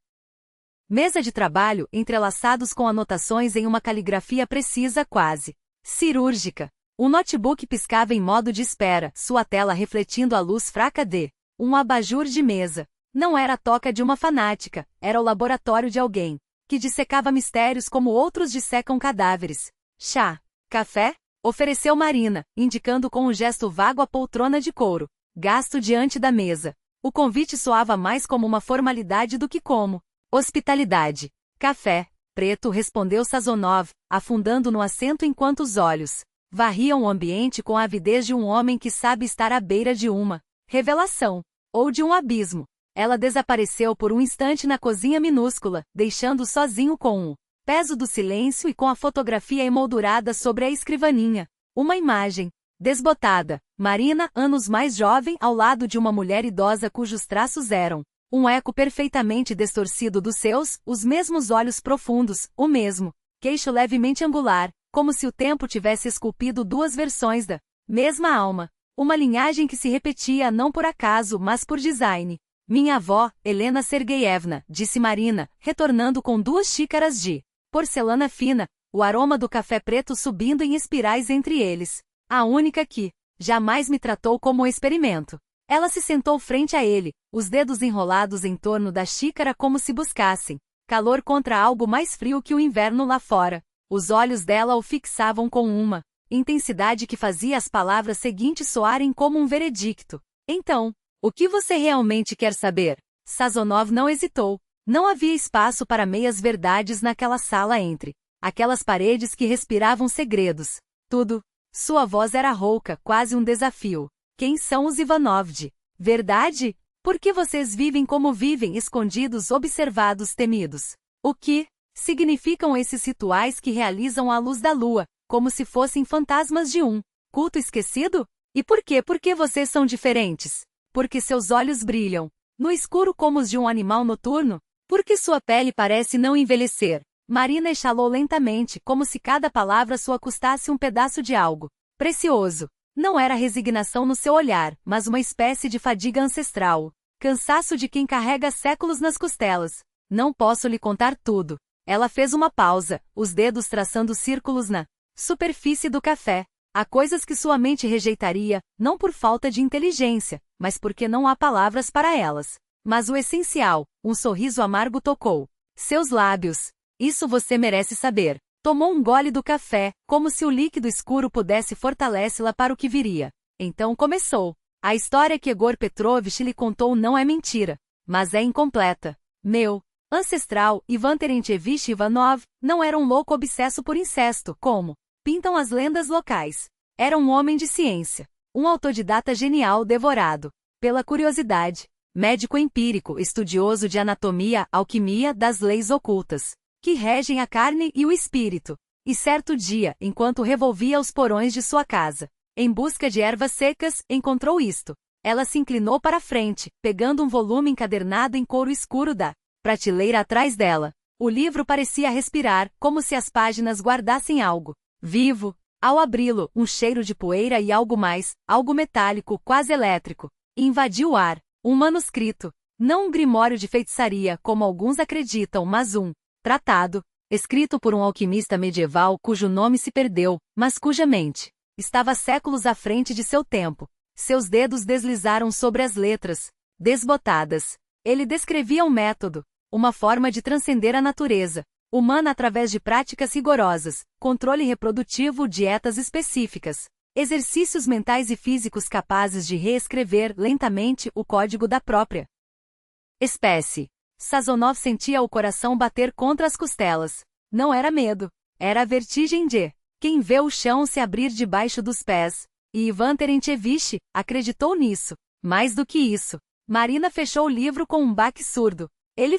mesa de trabalho, entrelaçados com anotações em uma caligrafia precisa, quase cirúrgica. Um notebook piscava em modo de espera, sua tela refletindo a luz fraca de um abajur de mesa. Não era a toca de uma fanática, era o laboratório de alguém que dissecava mistérios como outros dissecam cadáveres. Chá? Café? Ofereceu Marina, indicando com um gesto vago a poltrona de couro, gasto diante da mesa. O convite soava mais como uma formalidade do que como hospitalidade. Café? Preto, respondeu Sazonov, afundando no assento enquanto os olhos varriam o ambiente com a avidez de um homem que sabe estar à beira de uma revelação, ou de um abismo. Ela desapareceu por um instante na cozinha minúscula, deixando-o sozinho com o peso do silêncio e com a fotografia emoldurada sobre a escrivaninha. Uma imagem desbotada. Marina, anos mais jovem, ao lado de uma mulher idosa cujos traços eram um eco perfeitamente distorcido dos seus, os mesmos olhos profundos, o mesmo queixo levemente angular, como se o tempo tivesse esculpido duas versões da mesma alma. Uma linhagem que se repetia não por acaso, mas por design. Minha avó, Helena Sergeyevna, disse Marina, retornando com 2 xícaras de porcelana fina, o aroma do café preto subindo em espirais entre eles. A única que jamais me tratou como um experimento. Ela se sentou frente a ele, os dedos enrolados em torno da xícara como se buscassem calor contra algo mais frio que o inverno lá fora. Os olhos dela o fixavam com uma intensidade que fazia as palavras seguintes soarem como um veredicto. Então, o que você realmente quer saber? Sazonov não hesitou. Não havia espaço para meias-verdades naquela sala entre aquelas paredes que respiravam segredos. Tudo. Sua voz era rouca, quase um desafio. Quem são os Ivanovdi? Verdade? Por que vocês vivem como vivem, escondidos, observados, temidos? O que significam esses rituais que realizam à luz da lua, como se fossem fantasmas de um culto esquecido? E por quê? Porque vocês são diferentes? Porque seus olhos brilham no escuro como os de um animal noturno? Porque sua pele parece não envelhecer? Marina exalou lentamente, como se cada palavra sua custasse um pedaço de algo precioso. Não era resignação no seu olhar, mas uma espécie de fadiga ancestral. Cansaço de quem carrega séculos nas costelas. Não posso lhe contar tudo. Ela fez uma pausa, os dedos traçando círculos na superfície do café. Há coisas que sua mente rejeitaria, não por falta de inteligência, mas porque não há palavras para elas. Mas o essencial, um sorriso amargo tocou seus lábios. Isso você merece saber. Tomou um gole do café, como se o líquido escuro pudesse fortalecê-la para o que viria. Então começou. A história que Egor Petrovich lhe contou não é mentira, mas é incompleta. Meu ancestral, Ivan Terentievich Ivanov, não era um louco obsesso por incesto, como pintam as lendas locais. Era um homem de ciência, um autodidata genial devorado pela curiosidade, médico empírico, estudioso de anatomia, alquimia, das leis ocultas que regem a carne e o espírito. E certo dia, enquanto revolvia os porões de sua casa, em busca de ervas secas, encontrou isto. Ela se inclinou para a frente, pegando um volume encadernado em couro escuro da prateleira atrás dela. O livro parecia respirar, como se as páginas guardassem algo vivo. Ao abri-lo, um cheiro de poeira e algo mais, algo metálico, quase elétrico, invadiu o ar. Um manuscrito. Não um grimório de feitiçaria, como alguns acreditam, mas um tratado, escrito por um alquimista medieval cujo nome se perdeu, mas cuja mente estava séculos à frente de seu tempo. Seus dedos deslizaram sobre as letras, desbotadas. Ele descrevia um método, uma forma de transcender a natureza humana através de práticas rigorosas, controle reprodutivo, dietas específicas, exercícios mentais e físicos capazes de reescrever lentamente o código da própria espécie. Sazonov sentia o coração bater contra as costelas. Não era medo. Era a vertigem de quem vê o chão se abrir debaixo dos pés. E Ivan Terentievich acreditou nisso. Mais do que isso. Marina fechou o livro com um baque surdo. Ele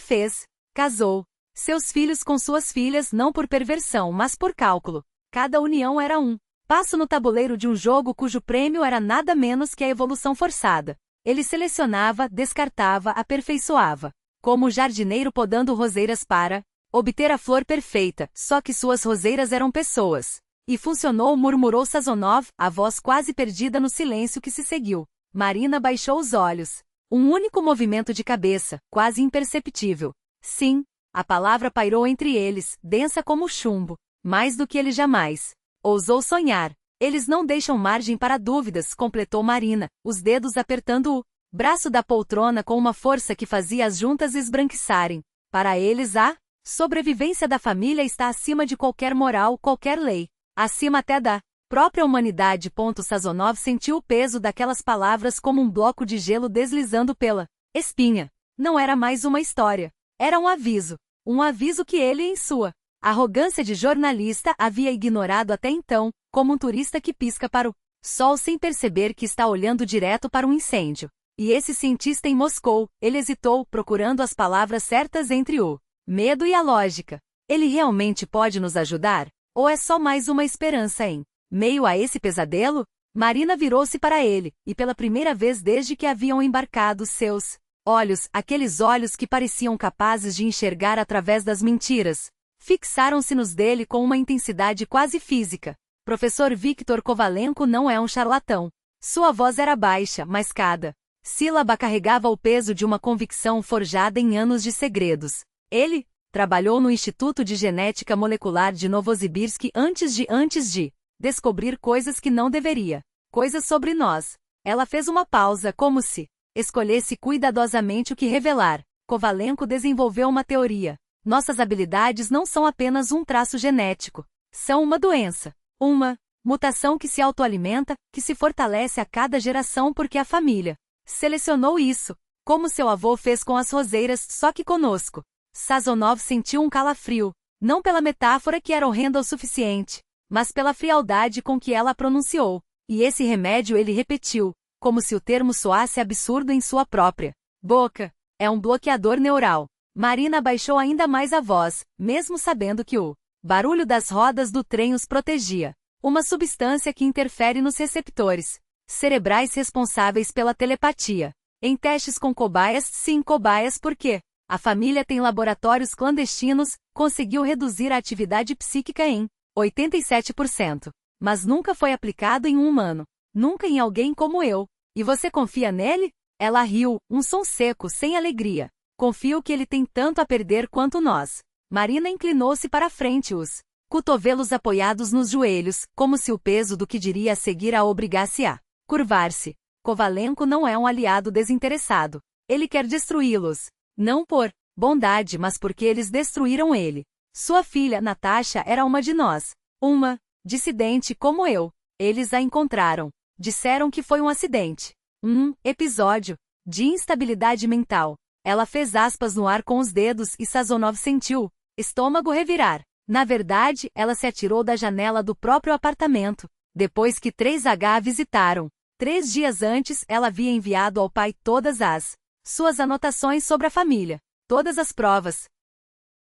casou seus filhos com suas filhas não por perversão, mas por cálculo. Cada união era um passo no tabuleiro de um jogo cujo prêmio era nada menos que a evolução forçada. Ele selecionava, descartava, aperfeiçoava. Como o jardineiro podando roseiras para obter a flor perfeita, só que suas roseiras eram pessoas. E funcionou, murmurou Sazonov, a voz quase perdida no silêncio que se seguiu. Marina baixou os olhos. Um único movimento de cabeça, quase imperceptível. Sim, a palavra pairou entre eles, densa como chumbo. Mais do que ele jamais ousou sonhar. Eles não deixam margem para dúvidas, completou Marina, os dedos apertando o braço da poltrona com uma força que fazia as juntas esbranquiçarem. Para eles a sobrevivência da família está acima de qualquer moral, qualquer lei. Acima até da própria humanidade. Sazonov sentiu o peso daquelas palavras como um bloco de gelo deslizando pela espinha. Não era mais uma história. Era um aviso. Um aviso que ele, em sua arrogância de jornalista, havia ignorado até então, como um turista que pisca para o sol sem perceber que está olhando direto para um incêndio. E esse cientista em Moscou, ele hesitou, procurando as palavras certas entre o medo e a lógica. Ele realmente pode nos ajudar? Ou é só mais uma esperança em meio a esse pesadelo? Marina virou-se para ele, e pela primeira vez desde que haviam embarcado seus olhos, aqueles olhos que pareciam capazes de enxergar através das mentiras, fixaram-se nos dele com uma intensidade quase física. Professor Viktor Kovalenko não é um charlatão. Sua voz era baixa, mas cada sílaba carregava o peso de uma convicção forjada em anos de segredos. Ele Trabalhou no Instituto de Genética Molecular de Novosibirsk antes de descobrir coisas que não deveria. Coisas sobre nós. Ela fez uma pausa, como se escolhesse cuidadosamente o que revelar. Kovalenko desenvolveu uma teoria. Nossas habilidades não são apenas um traço genético. São uma doença. Uma mutação que se autoalimenta, que se fortalece a cada geração porque a família selecionou isso, como seu avô fez com as roseiras, só que conosco. Sazonov sentiu um calafrio, não pela metáfora que era horrenda o suficiente, mas pela frialdade com que ela a pronunciou. E esse remédio ele repetiu, como se o termo soasse absurdo em sua própria boca. É um bloqueador neural. Marina abaixou ainda mais a voz, mesmo sabendo que o barulho das rodas do trem os protegia. Uma substância que interfere nos receptores cerebrais responsáveis pela telepatia. Em testes com cobaias, sim, cobaias, porque a família tem laboratórios clandestinos, conseguiu reduzir a atividade psíquica em 87%. Mas nunca foi aplicado em um humano. Nunca em alguém como eu. E você confia nele? Ela riu, um som seco, sem alegria. Confio que ele tem tanto a perder quanto nós. Marina inclinou-se para frente, os cotovelos apoiados nos joelhos, como se o peso do que diria a seguir a obrigasse a curvar-se. Kovalenko não é um aliado desinteressado. Ele quer destruí-los. Não por bondade, mas porque eles destruíram ele. Sua filha, Natasha, era uma de nós. Uma dissidente como eu. Eles a encontraram. Disseram que foi um acidente. Um episódio de instabilidade mental. Ela fez aspas no ar com os dedos e Sazonov sentiu estômago revirar. Na verdade, ela se atirou da janela do próprio apartamento, depois que 3H a visitaram. 3 dias antes, ela havia enviado ao pai todas as suas anotações sobre a família, todas as provas.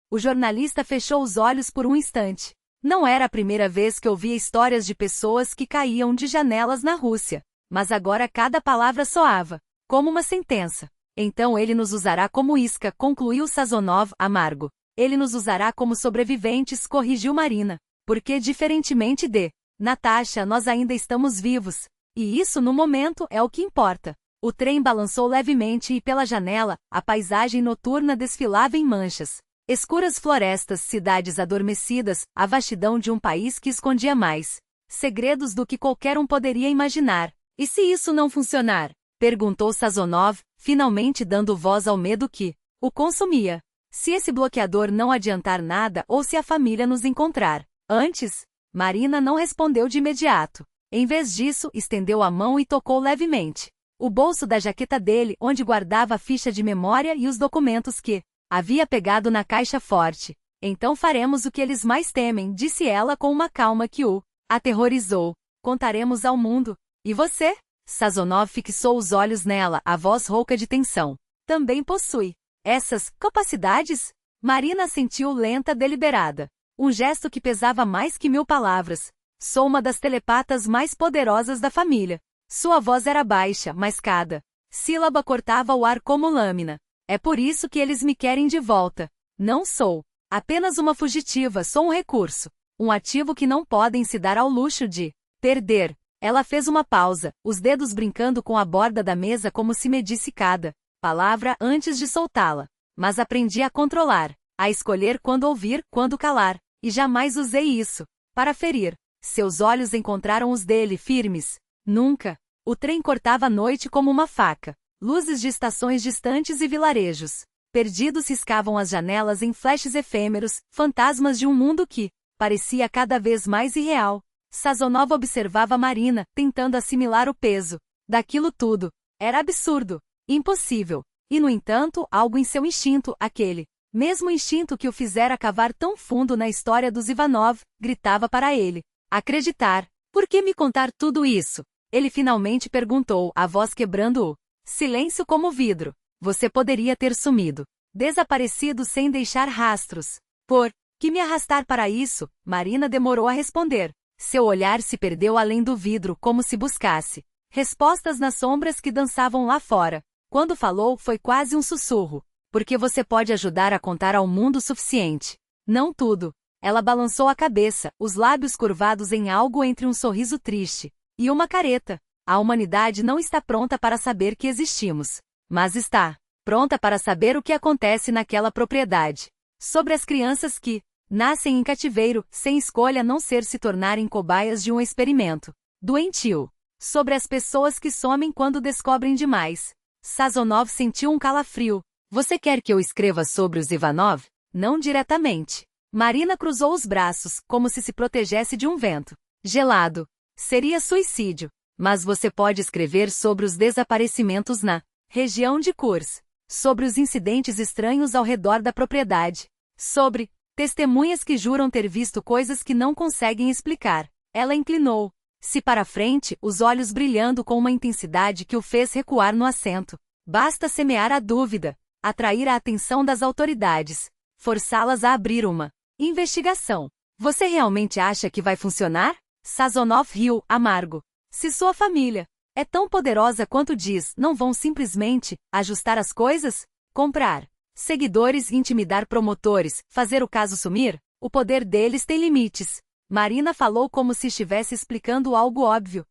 O jornalista fechou os olhos por um instante. Não era a primeira vez que ouvia histórias de pessoas que caíam de janelas na Rússia, mas agora cada palavra soava como uma sentença. Então ele nos usará como isca, concluiu Sazonov, amargo. Ele nos usará como sobreviventes, corrigiu Marina. Porque, diferentemente de Natasha, nós ainda estamos vivos. E isso, no momento, é o que importa. O trem balançou levemente e, pela janela, a paisagem noturna desfilava em manchas. Escuras florestas, cidades adormecidas, a vastidão de um país que escondia mais segredos do que qualquer um poderia imaginar. E se isso não funcionar? Perguntou Sazonov, finalmente dando voz ao medo que o consumia. Se esse bloqueador não adiantar nada ou se a família nos encontrar antes? Marina não respondeu de imediato. Em vez disso, estendeu a mão e tocou levemente o bolso da jaqueta dele, onde guardava a ficha de memória e os documentos que havia pegado na caixa forte. Então faremos o que eles mais temem, disse ela com uma calma que o aterrorizou. Contaremos ao mundo. E você? Sazonov fixou os olhos nela, a voz rouca de tensão. Também possui essas capacidades? Marina sentiu lenta, deliberada. Um gesto que pesava mais que 1000 palavras. Sou uma das telepatas mais poderosas da família. Sua voz era baixa, mas cada sílaba cortava o ar como lâmina. É por isso que eles me querem de volta. Não sou apenas uma fugitiva, sou um recurso. Um ativo que não podem se dar ao luxo de perder. Ela fez uma pausa, os dedos brincando com a borda da mesa como se medisse cada palavra antes de soltá-la. Mas aprendi a controlar, a escolher quando ouvir, quando calar. E jamais usei isso para ferir. Seus olhos encontraram os dele, firmes. Nunca. O trem cortava a noite como uma faca. Luzes de estações distantes e vilarejos perdidos riscavam as janelas em flashes efêmeros, fantasmas de um mundo que parecia cada vez mais irreal. Sazonov observava Marina, tentando assimilar o peso daquilo tudo. Era absurdo, impossível. E, no entanto, algo em seu instinto, aquele mesmo instinto que o fizera cavar tão fundo na história dos Ivanov, gritava para ele acreditar. Por que me contar tudo isso? Ele finalmente perguntou, a voz quebrando o silêncio como vidro. Você poderia ter sumido, desaparecido sem deixar rastros. Por que me arrastar para isso? Marina demorou a responder. Seu olhar se perdeu além do vidro, como se buscasse respostas nas sombras que dançavam lá fora. Quando falou, foi quase um sussurro. Porque você pode ajudar a contar ao mundo o suficiente. Não tudo. Ela balançou a cabeça, os lábios curvados em algo entre um sorriso triste e uma careta. A humanidade não está pronta para saber que existimos, mas está pronta para saber o que acontece naquela propriedade. Sobre as crianças que nascem em cativeiro, sem escolha a não ser se tornarem cobaias de um experimento doentio. Sobre as pessoas que somem quando descobrem demais. Sazonov sentiu um calafrio. Você quer que eu escreva sobre os Ivanov? Não diretamente. Marina cruzou os braços, como se protegesse de um vento gelado. Seria suicídio. Mas você pode escrever sobre os desaparecimentos na região de Kurs. Sobre os incidentes estranhos ao redor da propriedade. Sobre testemunhas que juram ter visto coisas que não conseguem explicar. Ela inclinou-se para frente, os olhos brilhando com uma intensidade que o fez recuar no assento. Basta semear a dúvida, atrair a atenção das autoridades, forçá-las a abrir uma investigação. Você realmente acha que vai funcionar? Sazonov riu, amargo. Se sua família é tão poderosa quanto diz, não vão simplesmente ajustar as coisas? Comprar seguidores, intimidar promotores, fazer o caso sumir? O poder deles tem limites. Marina falou como se estivesse explicando algo óbvio.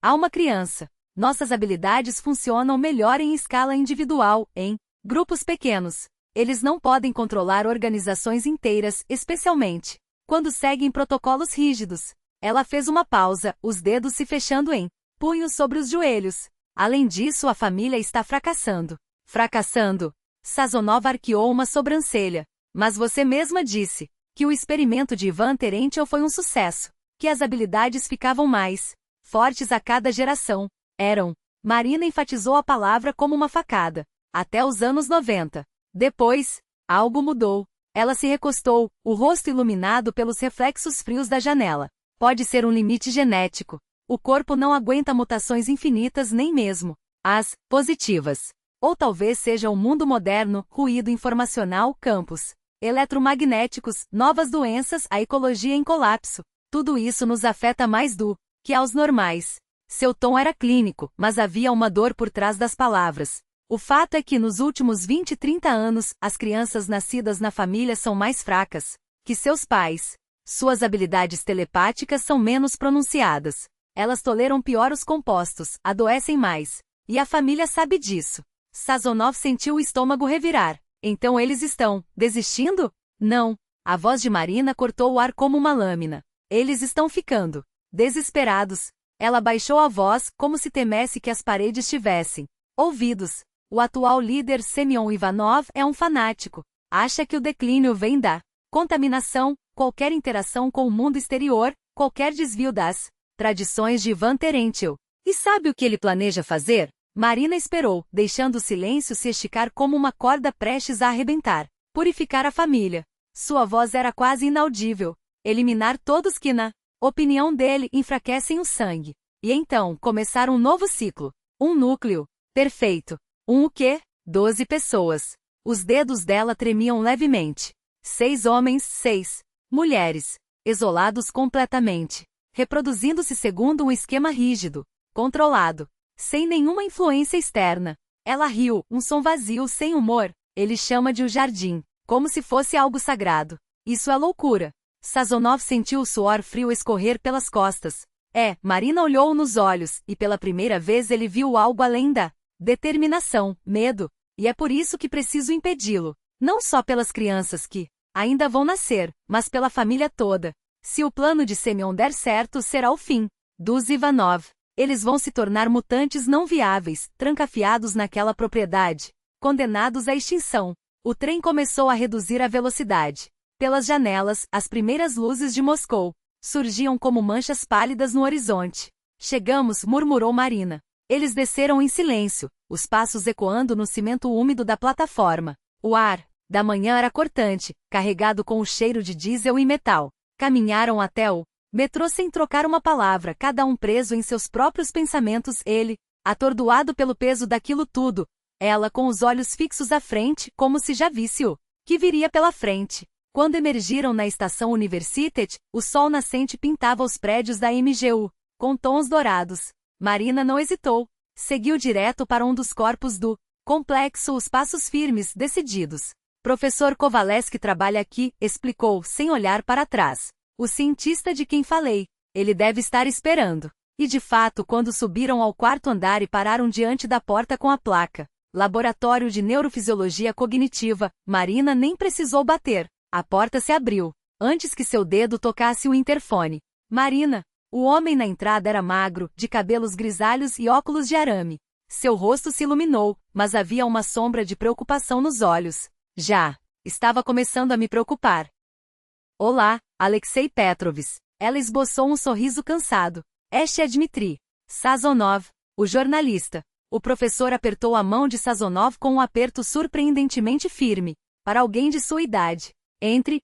Há uma criança. Nossas habilidades funcionam melhor em escala individual, em grupos pequenos. Eles não podem controlar organizações inteiras, especialmente quando seguem protocolos rígidos. Ela fez uma pausa, os dedos se fechando em punhos sobre os joelhos. Além disso, a família está fracassando. Fracassando? Sazonov arqueou uma sobrancelha. Mas você mesma disse que o experimento de Ivan Terentiev foi um sucesso, que as habilidades ficavam mais fortes a cada geração. Eram. Marina enfatizou a palavra como uma facada. Até os anos 90. Depois, algo mudou. Ela se recostou, o rosto iluminado pelos reflexos frios da janela. Pode ser um limite genético. O corpo não aguenta mutações infinitas, nem mesmo as positivas. Ou talvez seja o mundo moderno, ruído informacional, campos eletromagnéticos, novas doenças, a ecologia em colapso. Tudo isso nos afeta mais do que aos normais. Seu tom era clínico, mas havia uma dor por trás das palavras. O fato é que nos últimos 20 e 30 anos, as crianças nascidas na família são mais fracas que seus pais. Suas habilidades telepáticas são menos pronunciadas. Elas toleram pior os compostos, adoecem mais. E a família sabe disso. Sazonov sentiu o estômago revirar. Então eles estão desistindo? Não. A voz de Marina cortou o ar como uma lâmina. Eles estão ficando desesperados. Ela baixou a voz, como se temesse que as paredes tivessem ouvidos. O atual líder Semyon Ivanov é um fanático. Acha que o declínio vem da contaminação, qualquer interação com o mundo exterior, qualquer desvio das tradições de Ivan Terentiev. E sabe o que ele planeja fazer? Marina esperou, deixando o silêncio se esticar como uma corda prestes a arrebentar. Purificar a família. Sua voz era quase inaudível. Eliminar todos que, na opinião dele, enfraquecem o sangue. E então, começar um novo ciclo. Um núcleo perfeito. O quê? 12 pessoas. Os dedos dela tremiam levemente. 6 homens, 6 mulheres. Isolados completamente. Reproduzindo-se segundo um esquema rígido. Controlado. Sem nenhuma influência externa. Ela riu, um som vazio sem humor. Ele chama de o jardim. Como se fosse algo sagrado. Isso é loucura. Sazonov sentiu o suor frio escorrer pelas costas. Marina olhou nos olhos, e pela primeira vez ele viu algo além da determinação, medo. E é por isso que preciso impedi-lo. Não só pelas crianças que ainda vão nascer, mas pela família toda. Se o plano de Semyon der certo, será o fim dos Ivanov. Eles vão se tornar mutantes não viáveis, trancafiados naquela propriedade, condenados à extinção. O trem começou a reduzir a velocidade. Pelas janelas, as primeiras luzes de Moscou surgiam como manchas pálidas no horizonte. Chegamos, murmurou Marina. Eles desceram em silêncio, os passos ecoando no cimento úmido da plataforma. O ar da manhã era cortante, carregado com o cheiro de diesel e metal. Caminharam até o metrô sem trocar uma palavra, cada um preso em seus próprios pensamentos, ele, atordoado pelo peso daquilo tudo, ela com os olhos fixos à frente, como se já visse o que viria pela frente. Quando emergiram na estação Universitet, o sol nascente pintava os prédios da MGU, com tons dourados. Marina não hesitou. Seguiu direto para um dos corpos do complexo, os passos firmes, decididos. Professor Kovaleski trabalha aqui, explicou, sem olhar para trás. O cientista de quem falei. Ele deve estar esperando. E de fato, quando subiram ao quarto andar e pararam diante da porta com a placa Laboratório de Neurofisiologia Cognitiva. Marina nem precisou bater. A porta se abriu, antes que seu dedo tocasse o interfone. Marina. O homem na entrada era magro, de cabelos grisalhos e óculos de arame. Seu rosto se iluminou, mas havia uma sombra de preocupação nos olhos. Já estava começando a me preocupar. Olá, Alexei Petrovich. Ela esboçou um sorriso cansado. Este é Dmitri Sazonov, o jornalista. O professor apertou a mão de Sazonov com um aperto surpreendentemente firme. Para alguém de sua idade. Entre.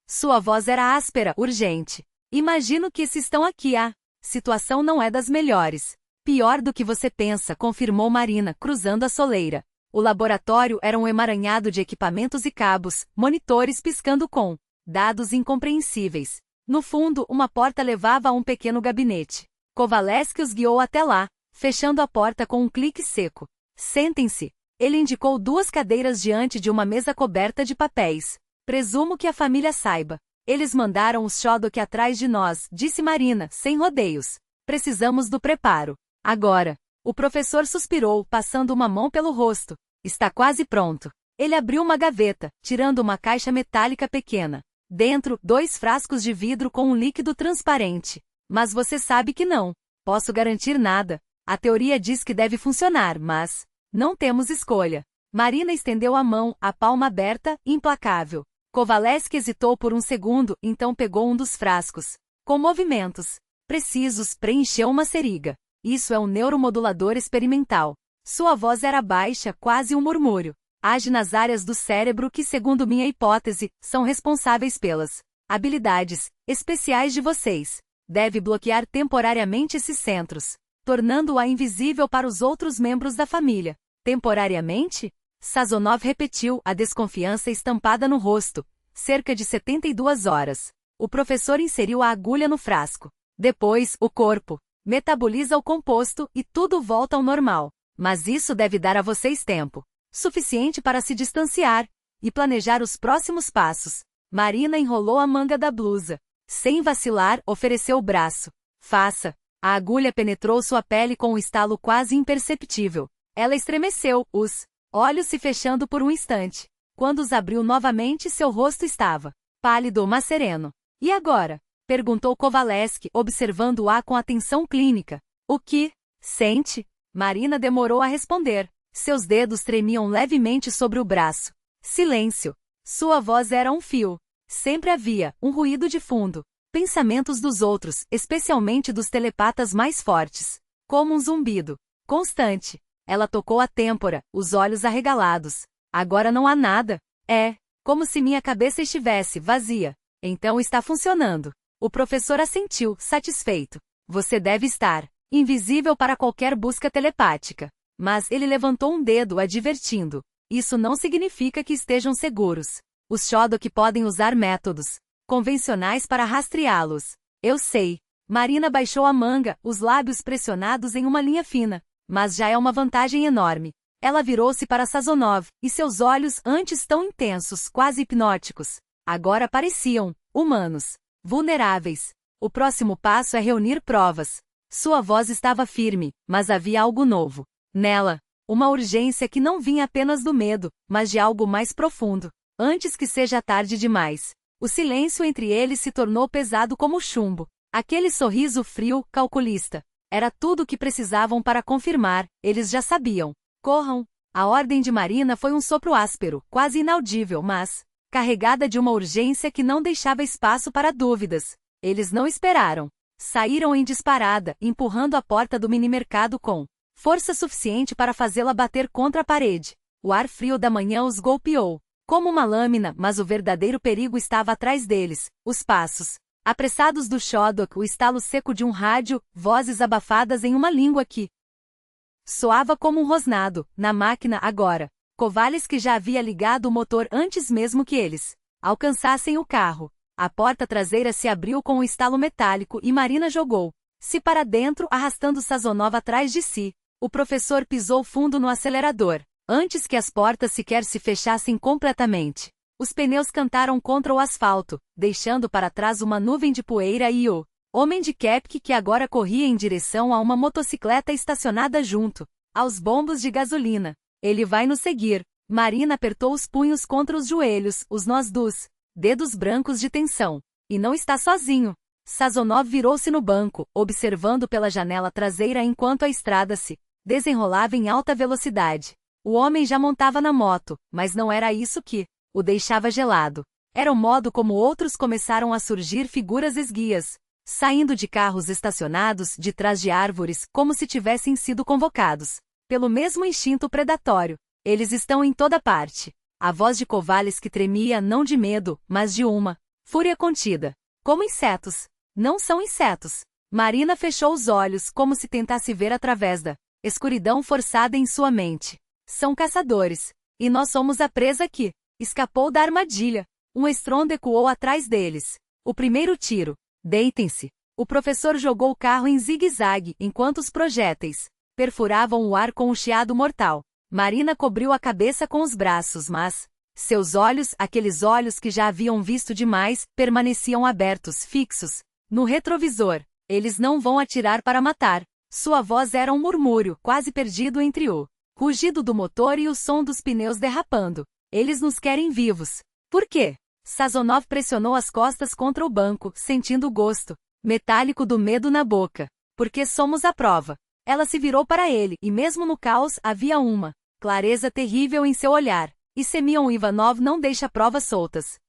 Sua voz era áspera, urgente. Imagino que se estão aqui. A situação não é das melhores. Pior do que você pensa, confirmou Marina, cruzando a soleira. O laboratório era um emaranhado de equipamentos e cabos, monitores piscando com dados incompreensíveis. No fundo, uma porta levava a um pequeno gabinete. Kovalevsky os guiou até lá, fechando a porta com um clique seco. Sentem-se. Ele indicou 2 cadeiras diante de uma mesa coberta de papéis. Presumo que a família saiba. Eles mandaram os Shodok atrás de nós, disse Marina, sem rodeios. Precisamos do preparo. Agora. O professor suspirou, passando uma mão pelo rosto. Está quase pronto. Ele abriu uma gaveta, tirando uma caixa metálica pequena. Dentro, 2 frascos de vidro com um líquido transparente. Mas você sabe que não posso garantir nada. A teoria diz que deve funcionar, mas não temos escolha. Marina estendeu a mão, a palma aberta, implacável. Kovalevsky hesitou por um segundo, então pegou um dos frascos. Com movimentos precisos, preencheu uma seringa. Isso é um neuromodulador experimental. Sua voz era baixa, quase um murmúrio. Age nas áreas do cérebro que, segundo minha hipótese, são responsáveis pelas habilidades especiais de vocês. Deve bloquear temporariamente esses centros, tornando-a invisível para os outros membros da família. Temporariamente? Sazonov repetiu, a desconfiança estampada no rosto. Cerca de 72 horas. O professor inseriu a agulha no frasco. Depois, o corpo metaboliza o composto e tudo volta ao normal. Mas isso deve dar a vocês tempo suficiente para se distanciar e planejar os próximos passos. Marina enrolou a manga da blusa. Sem vacilar, ofereceu o braço. Faça. A agulha penetrou sua pele com um estalo quase imperceptível. Ela estremeceu, os olhos se fechando por um instante. Quando os abriu novamente, seu rosto estava pálido, mas sereno. E agora? Perguntou Kovalevsky, observando-a com atenção clínica. O que sente? Marina demorou a responder. Seus dedos tremiam levemente sobre o braço. Silêncio. Sua voz era um fio. Sempre havia um ruído de fundo. Pensamentos dos outros, especialmente dos telepatas mais fortes. Como um zumbido constante. Ela tocou a têmpora, os olhos arregalados. Agora não há nada. É como se minha cabeça estivesse vazia. Então está funcionando. O professor assentiu, satisfeito. Você deve estar invisível para qualquer busca telepática. Mas ele levantou um dedo, advertindo. Isso não significa que estejam seguros. Os Shodok podem usar métodos convencionais para rastreá-los. Eu sei. Marina baixou a manga, os lábios pressionados em uma linha fina. Mas já é uma vantagem enorme. Ela virou-se para Sazonov, e seus olhos, antes tão intensos, quase hipnóticos, agora pareciam humanos, vulneráveis. O próximo passo é reunir provas. Sua voz estava firme, mas havia algo novo nela. Uma urgência que não vinha apenas do medo, mas de algo mais profundo. Antes que seja tarde demais. O silêncio entre eles se tornou pesado como chumbo. Aquele sorriso frio, calculista. Era tudo o que precisavam para confirmar, eles já sabiam. Corram! A ordem de Marina foi um sopro áspero, quase inaudível, mas carregada de uma urgência que não deixava espaço para dúvidas. Eles não esperaram. Saíram em disparada, empurrando a porta do minimercado com força suficiente para fazê-la bater contra a parede. O ar frio da manhã os golpeou, como uma lâmina, mas o verdadeiro perigo estava atrás deles. Os passos apressados do Shodok, o estalo seco de um rádio, vozes abafadas em uma língua que soava como um rosnado. Na máquina agora. Kovalevsky já havia ligado o motor antes mesmo que eles alcançassem o carro. A porta traseira se abriu com um estalo metálico e Marina jogou-se para dentro, arrastando Sazonov atrás de si. O professor pisou fundo no acelerador, antes que as portas sequer se fechassem completamente. Os pneus cantaram contra o asfalto, deixando para trás uma nuvem de poeira e o homem de Kepke que agora corria em direção a uma motocicleta estacionada junto aos bombos de gasolina. Ele vai nos seguir. Marina apertou os punhos contra os joelhos, os nós dos dedos brancos de tensão. E não está sozinho. Sazonov virou-se no banco, observando pela janela traseira enquanto a estrada se desenrolava em alta velocidade. O homem já montava na moto, mas não era isso que o deixava gelado. Era o modo como outros começaram a surgir figuras esguias, saindo de carros estacionados de trás de árvores como se tivessem sido convocados pelo mesmo instinto predatório. Eles estão em toda parte. A voz de Kovalevsky tremia não de medo, mas de uma fúria contida. Como insetos. Não são insetos. Marina fechou os olhos como se tentasse ver através da escuridão forçada em sua mente. São caçadores. E nós somos a presa que escapou da armadilha. Um estrondo ecoou atrás deles. O primeiro tiro. Deitem-se. O professor jogou o carro em zigue-zague enquanto os projéteis perfuravam o ar com um chiado mortal. Marina cobriu a cabeça com os braços, mas seus olhos, aqueles olhos que já haviam visto demais, permaneciam abertos, fixos no retrovisor. Eles não vão atirar para matar. Sua voz era um murmúrio, quase perdido entre o rugido do motor e o som dos pneus derrapando. Eles nos querem vivos. Por quê? Sazonov pressionou as costas contra o banco, sentindo o gosto metálico do medo na boca. Porque somos a prova. Ela se virou para ele, e mesmo no caos havia uma clareza terrível em seu olhar. E Semyon Ivanov não deixa provas soltas.